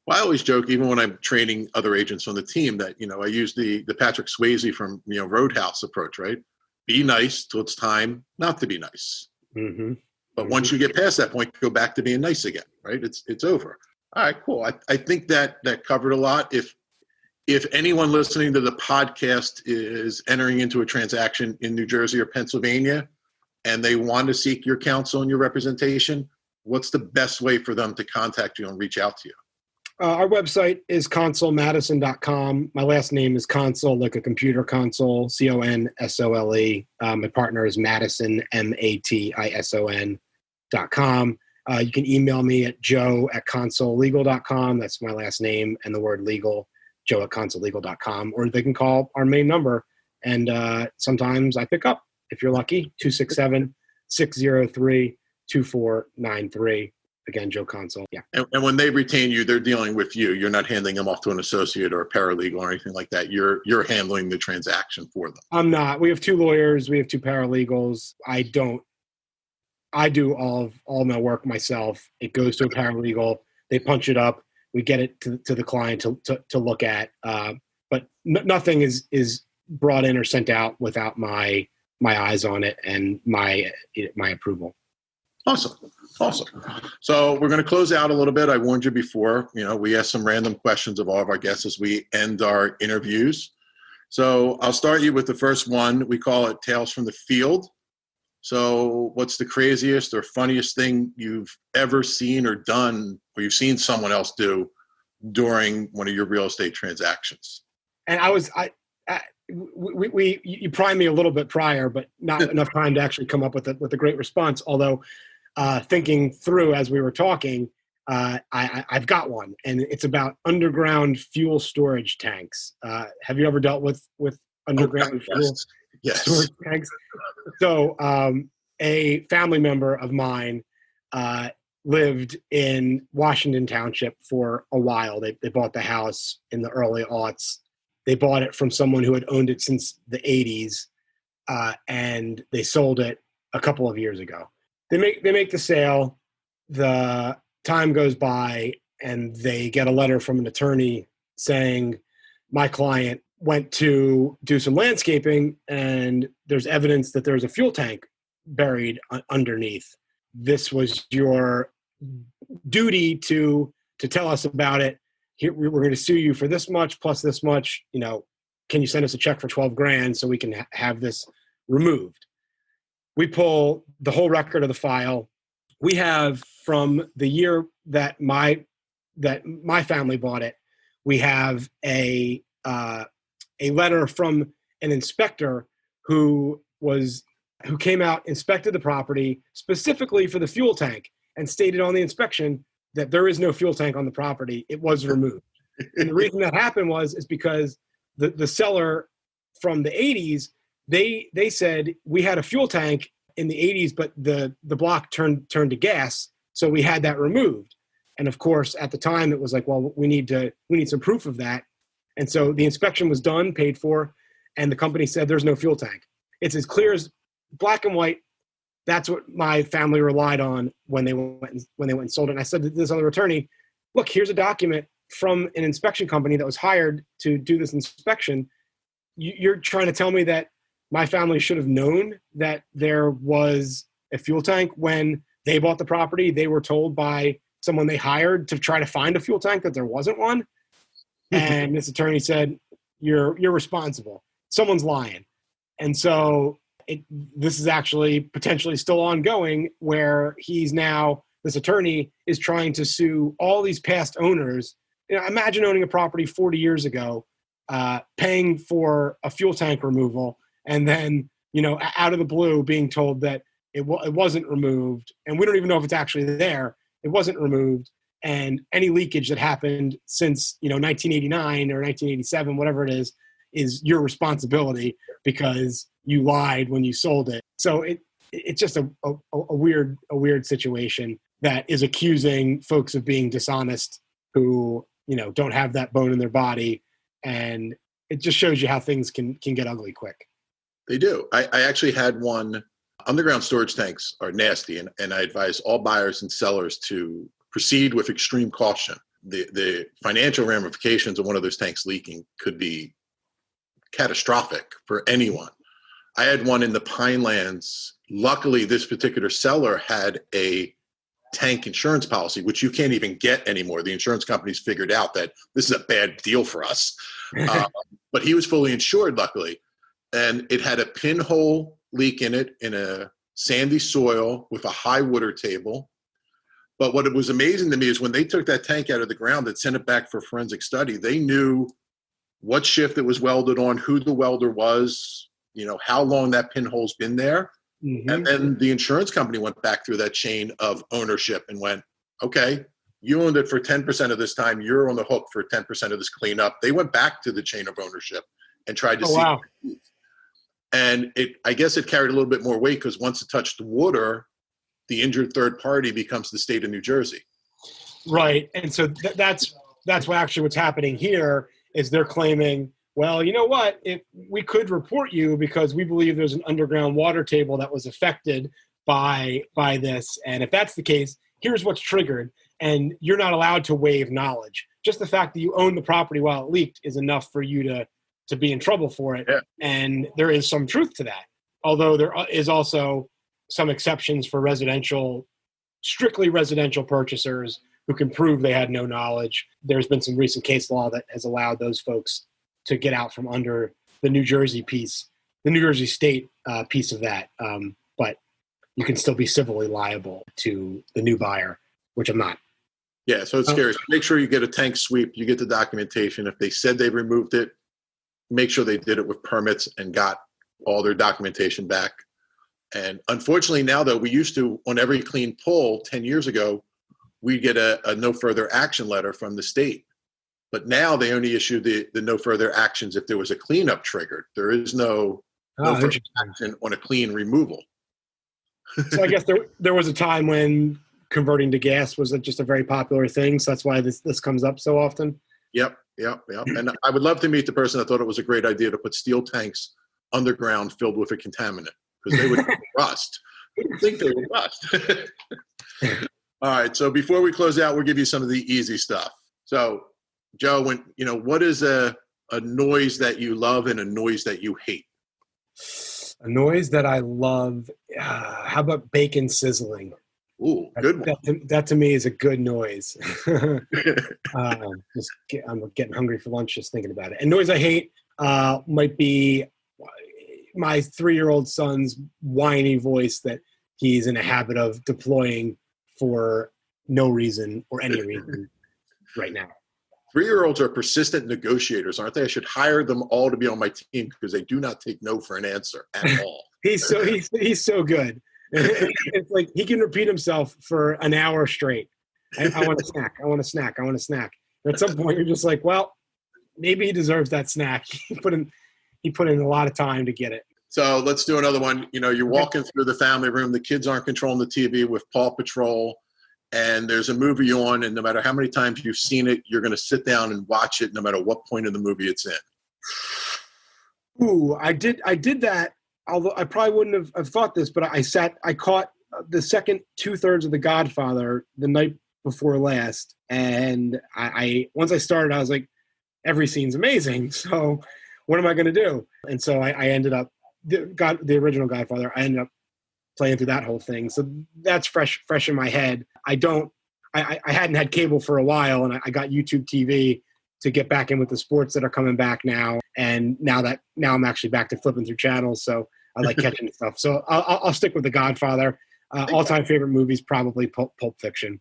Well, I always joke, even when I'm training other agents on the team, that, I use the Patrick Swayze from, Roadhouse approach, right? Be nice till it's time not to be nice. Mm-hmm. But once you get past that point, go back to being nice again, right? It's over. All right, cool. I think that covered a lot. If anyone listening to the podcast is entering into a transaction in New Jersey or Pennsylvania, and they want to seek your counsel and your representation, what's the best way for them to contact you and reach out to you? Our website is consolematison.com. My last name is Console, like a computer console, Console. My partner is Matison, Matison.com. You can email me at joe@consolelegal.com. That's my last name and the word legal, joe@consolelegal.com. Or they can call our main number, and sometimes I pick up, if you're lucky, 267-603-2493. Again, Joe Console. Yeah. And when they retain you, they're dealing with you. You're not handing them off to an associate or a paralegal or anything like that. You're handling the transaction for them. I'm not. We have 2 lawyers. We have 2 paralegals. I do all my work myself. It goes to a paralegal. They punch it up. We get it to the client to look at. But nothing is brought in or sent out without my eyes on it and my approval. Awesome. So we're going to close out a little bit. I warned you before, we ask some random questions of all of our guests as we end our interviews. So I'll start you with the first one. We call it Tales from the Field. So what's the craziest or funniest thing you've ever seen or done, or you've seen someone else do during one of your real estate transactions? And you primed me a little bit prior, but not enough time to actually come up with a great response. Although thinking through as we were talking, I've got one, and it's about underground fuel storage tanks. Have you ever dealt with underground fuel storage tanks? So a family member of mine lived in Washington Township for a while. They bought the house in the early aughts. They bought it from someone who had owned it since the 80s, and they sold it a couple of years ago. They make the sale. The time goes by, and they get a letter from an attorney saying, my client went to do some landscaping, and there's evidence that there's a fuel tank buried underneath. This was your duty to tell us about it. Here, we're going to sue you for this much plus this much. Can you send us a check for $12,000 so we can have this removed? We pull the whole record of the file. We have, from the year that my family bought it, we have a letter from an inspector who came out, inspected the property specifically for the fuel tank, and stated on the inspection that there is no fuel tank on the property. It was removed. And the reason that happened is because the seller from the 80s, they said we had a fuel tank in the 80s, but the block turned to gas, so we had that removed. And of course, at the time, it was like, well, we need some proof of that. And so the inspection was done, paid for, and the company said there's no fuel tank. It's as clear as black and white. That's what my family relied on when they went and sold it. And I said to this other attorney, look, here's a document from an inspection company that was hired to do this inspection. You're trying to tell me that my family should have known that there was a fuel tank when they bought the property. They were told by someone they hired to try to find a fuel tank that there wasn't one. And this attorney said, you're responsible. Someone's lying. And so this is actually potentially still ongoing, where this attorney is trying to sue all these past owners. Imagine owning a property 40 years ago, paying for a fuel tank removal, and then, out of the blue being told that it wasn't removed, and we don't even know if it's actually there. It wasn't removed, and any leakage that happened since 1989 or 1987, whatever it is your responsibility because you lied when you sold it. So it's just a weird situation that is accusing folks of being dishonest who don't have that bone in their body, and it just shows you how things can get ugly quick. They do. I actually had one. Underground storage tanks are nasty, and I advise all buyers and sellers to proceed with extreme caution. The financial ramifications of one of those tanks leaking could be catastrophic for anyone. I had one in the Pinelands. Luckily, this particular seller had a tank insurance policy, which you can't even get anymore. The insurance companies figured out that this is a bad deal for us. But he was fully insured, luckily. And it had a pinhole leak in it in a sandy soil with a high water table. But what was amazing to me is when they took that tank out of the ground and sent it back for forensic study, they knew what shift it was welded on, who the welder was, how long that pinhole's been there. Mm-hmm. And then the insurance company went back through that chain of ownership and went, okay, you owned it for 10% of this time. You're on the hook for 10% of this cleanup. They went back to the chain of ownership and tried to see. Wow. And I guess it carried a little bit more weight because once it touched the water, the injured third party becomes the state of New Jersey. Right. And so that's what's happening here is they're claiming, well, you know what? We could report you because we believe there's an underground water table that was affected by this. And if that's the case, here's what's triggered. And you're not allowed to waive knowledge. Just the fact that you own the property while it leaked is enough for you to be in trouble for it. Yeah. And there is some truth to that. Although there is also some exceptions for strictly residential purchasers who can prove they had no knowledge. There's been some recent case law that has allowed those folks to get out from under the New Jersey state piece of that. But you can still be civilly liable to the new buyer, which I'm not. Yeah, so it's scary. Make sure you get a tank sweep, you get the documentation. If they said they removed it, make sure they did it with permits and got all their documentation back. And unfortunately now, though, we used to, on every clean pull 10 years ago, we'd get a no further action letter from the state. But now they only issue the no further actions if there was a cleanup triggered. There is no further action on a clean removal. So I guess there was a time when converting to gas was just a very popular thing. So that's why this comes up so often. Yep. And I would love to meet the person that thought it was a great idea to put steel tanks underground filled with a contaminant, because they would rust. I would think they would rust. All right. So before we close out, we'll give you some of the easy stuff. So, Joe, what is a noise that you love and a noise that you hate? A noise that I love. How about bacon sizzling? Ooh, good one. That to me is a good noise. I'm getting hungry for lunch just thinking about it. And noise I hate might be my 3-year-old son's whiny voice that he's in a habit of deploying for no reason or any reason right now. 3-year-olds are persistent negotiators, aren't they? I should hire them all to be on my team because they do not take no for an answer at all. He's so good. It's like he can repeat himself for an hour straight. I want a snack. I want a snack. I want a snack. And at some point, you're just like, well, maybe he deserves that snack. He put in a lot of time to get it. So let's do another one. You're walking through the family room. The kids aren't controlling the TV with Paw Patrol, and there's a movie on, and no matter how many times you've seen it, you're going to sit down and watch it no matter what point of the movie it's in? Ooh, I did that. Although I probably wouldn't have thought this, but I caught the second 2/3 of The Godfather the night before last, and I once I started, I was like, every scene's amazing. So what am I going to do? And so I ended up the original Godfather. I ended up playing through that whole thing. So that's fresh in my head. I hadn't had cable for a while, and I got YouTube TV to get back in with the sports that are coming back now. And now I'm actually back to flipping through channels. So I like catching stuff. So I'll stick with The Godfather. All-time favorite movies, probably Pulp Fiction.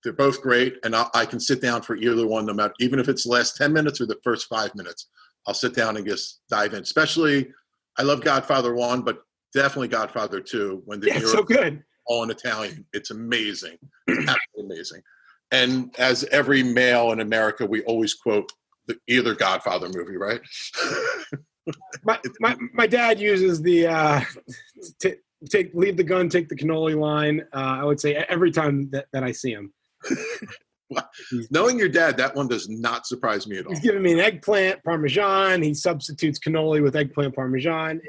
They're both great, and I can sit down for either one, no matter, even if it's the last 10 minutes or the first 5 minutes. I'll sit down and just dive in. Especially, I love Godfather 1, but definitely Godfather 2. When it's so good. All in Italian. It's amazing. It's absolutely amazing. And as every male in America, we always quote either Godfather movie, right? my dad uses the leave the gun, take the cannoli line. I would say every time that I see him. Knowing your dad, that one does not surprise me at all. He's giving me an eggplant parmesan. He substitutes cannoli with eggplant parmesan.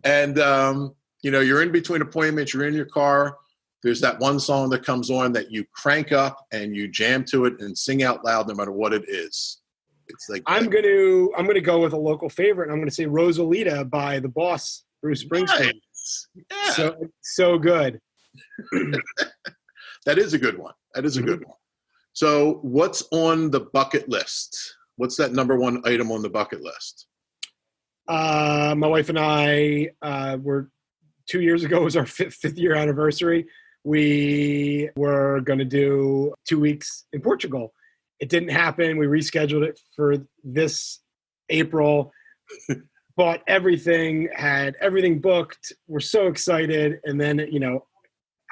And you're in between appointments. You're in your car. There's that one song that comes on that you crank up and you jam to it and sing out loud, no matter what it is. It's like I'm gonna go with a local favorite. And I'm gonna say Rosalita by the Boss, Bruce Springsteen. Nice. Yeah. So good. That is a good one. So what's on the bucket list? What's that number one item on the bucket list? My wife and I were 2 years ago was our fifth year anniversary. We were going to do 2 weeks in Portugal. It didn't happen. We rescheduled it for this April, bought everything, had everything booked. We're so excited. And then,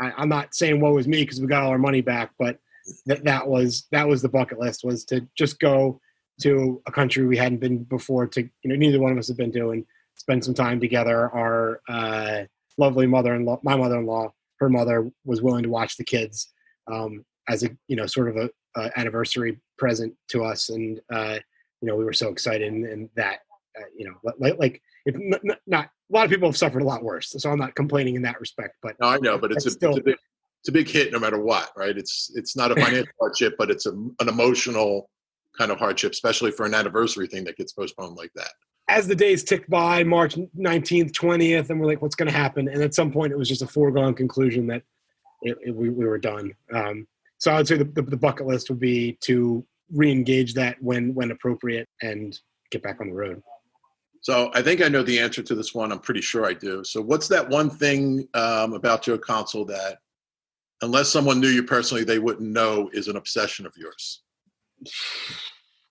I'm not saying woe is me because we got all our money back, but that was the bucket list, was to just go to a country we hadn't been before, to, neither one of us had been to, and spend some time together. Our lovely mother-in-law, my mother-in-law, her mother was willing to watch the kids as a, sort of a anniversary present to us. And, we were so excited, and that, like if not a lot of people have suffered a lot worse. So I'm not complaining in that respect, but no, I know, but it's a big hit no matter what, right? It's not a financial hardship, but it's an emotional kind of hardship, especially for an anniversary thing that gets postponed like that. As the days ticked by, March 19th, 20th, and we're like, what's going to happen? And at some point, it was just a foregone conclusion that we were done. So I would say the bucket list would be to re-engage that when appropriate and get back on the road. So I think I know the answer to this one. I'm pretty sure I do. So what's that one thing about Joe Console that, unless someone knew you personally, they wouldn't know is an obsession of yours?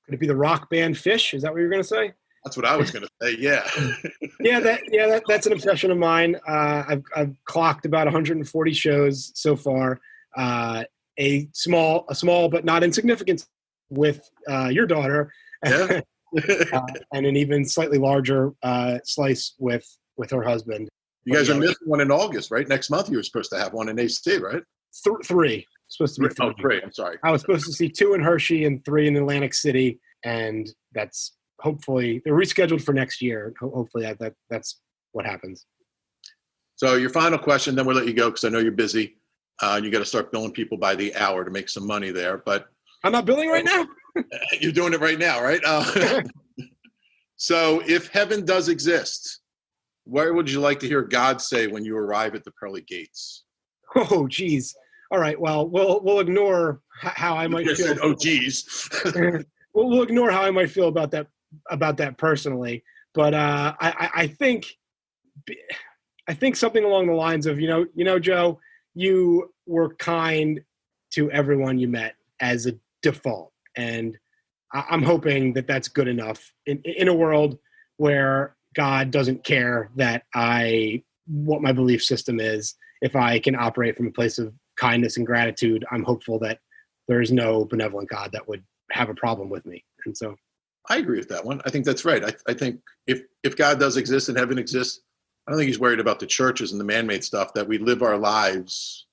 Could it be the rock band Fish? Is that what you're going to say? That's what I was going to say. Yeah. That's an obsession of mine. I've clocked about 140 shows so far. A small but not insignificant with your daughter. Yeah. And an even slightly larger slice with her husband. You guys are missing one in August, right? Next month you were supposed to have one in AC, right? Three. Supposed to be three. Oh, three. I'm sorry. I was supposed to see 2 in Hershey and 3 in Atlantic City, and that's hopefully they're rescheduled for next year. Hopefully that's what happens. So your final question, then we'll let you go because I know you're busy. You got to start billing people by the hour to make some money there. But I'm not billing right now. You're doing it right now, right? So if heaven does exist, what would you like to hear God say when you arrive at the pearly gates? Oh, geez. All right. Well, we'll ignore how I might feel. Said, oh, geez. We'll ignore how I might feel about that personally. But I think something along the lines of, Joe, you were kind to everyone you met as a default. And I'm hoping that that's good enough in a world where God doesn't care what my belief system is. If I can operate from a place of kindness and gratitude, I'm hopeful that there is no benevolent God that would have a problem with me. And so I agree with that one. I think that's right. I think if God does exist and heaven exists, I don't think he's worried about the churches and the man-made stuff, that we live our lives,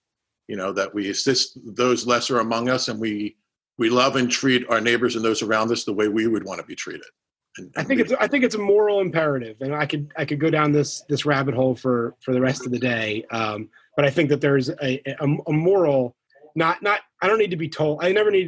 that we assist those lesser among us, and we love and treat our neighbors and those around us the way we would want to be treated. I think it's a moral imperative, and I could go down this rabbit hole for the rest of the day. But I think that there's a moral, I never needed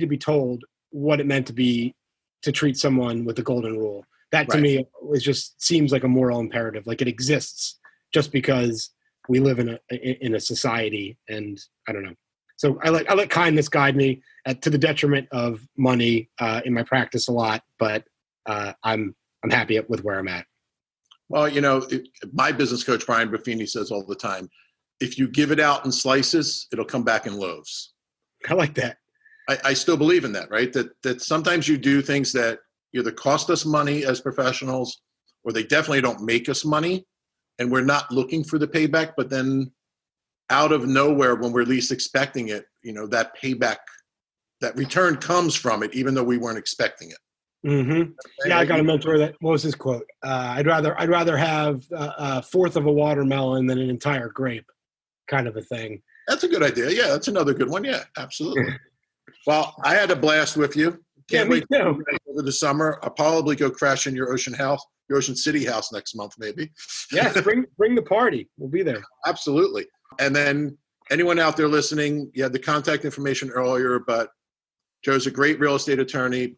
to be told what it meant to treat someone with the golden rule. That to me just seems like a moral imperative. Like it exists just because we live in a society, and I don't know. So I let kindness guide me to the detriment of money in my practice a lot, but I'm happy with where I'm at. Well, my business coach, Brian Buffini, says all the time, if you give it out in slices, it'll come back in loaves. I like that. I still believe in that, right? That sometimes you do things that either cost us money as professionals, or they definitely don't make us money, and we're not looking for the payback, but then out of nowhere, when we're least expecting it, that payback, that return comes from it, even though we weren't expecting it. Mm-hmm. Yeah, I got a mentor that, what was his quote? I'd rather have a fourth of a watermelon than an entire grape, kind of a thing. That's a good idea. Yeah, that's another good one. Yeah, absolutely. Well, I had a blast with you. Can't wait over the summer. I'll probably go crash in your Ocean City house next month, maybe. Yes, bring the party. We'll be there. Absolutely. And then anyone out there listening, you had the contact information earlier, but Joe's a great real estate attorney,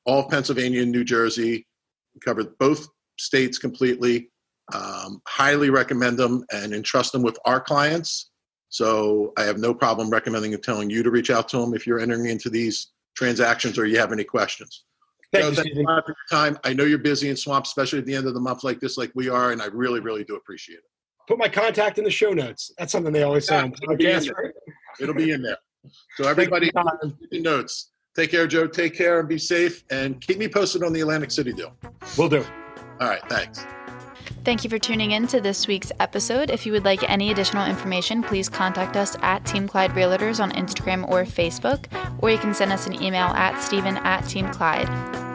all of Pennsylvania and New Jersey. He covered both states completely. Highly recommend them and entrust them with our clients. So I have no problem recommending and telling you to reach out to them if you're entering into these transactions or you have any questions. Thank you, a lot for your time. I know you're busy and swamped, especially at the end of the month like this, like we are, and I really, really do appreciate it. Put my contact in the show notes. That's something they always say on podcasts, right? It'll be in there. So everybody, keep notes. Take care, Joe. Take care and be safe. And keep me posted on the Atlantic City deal. Will do. All right. Thanks. Thank you for tuning in to this week's episode. If you would like any additional information, please contact us at Teamclyderealtors on Instagram or Facebook, or you can send us an email at Steven@Teamclyde.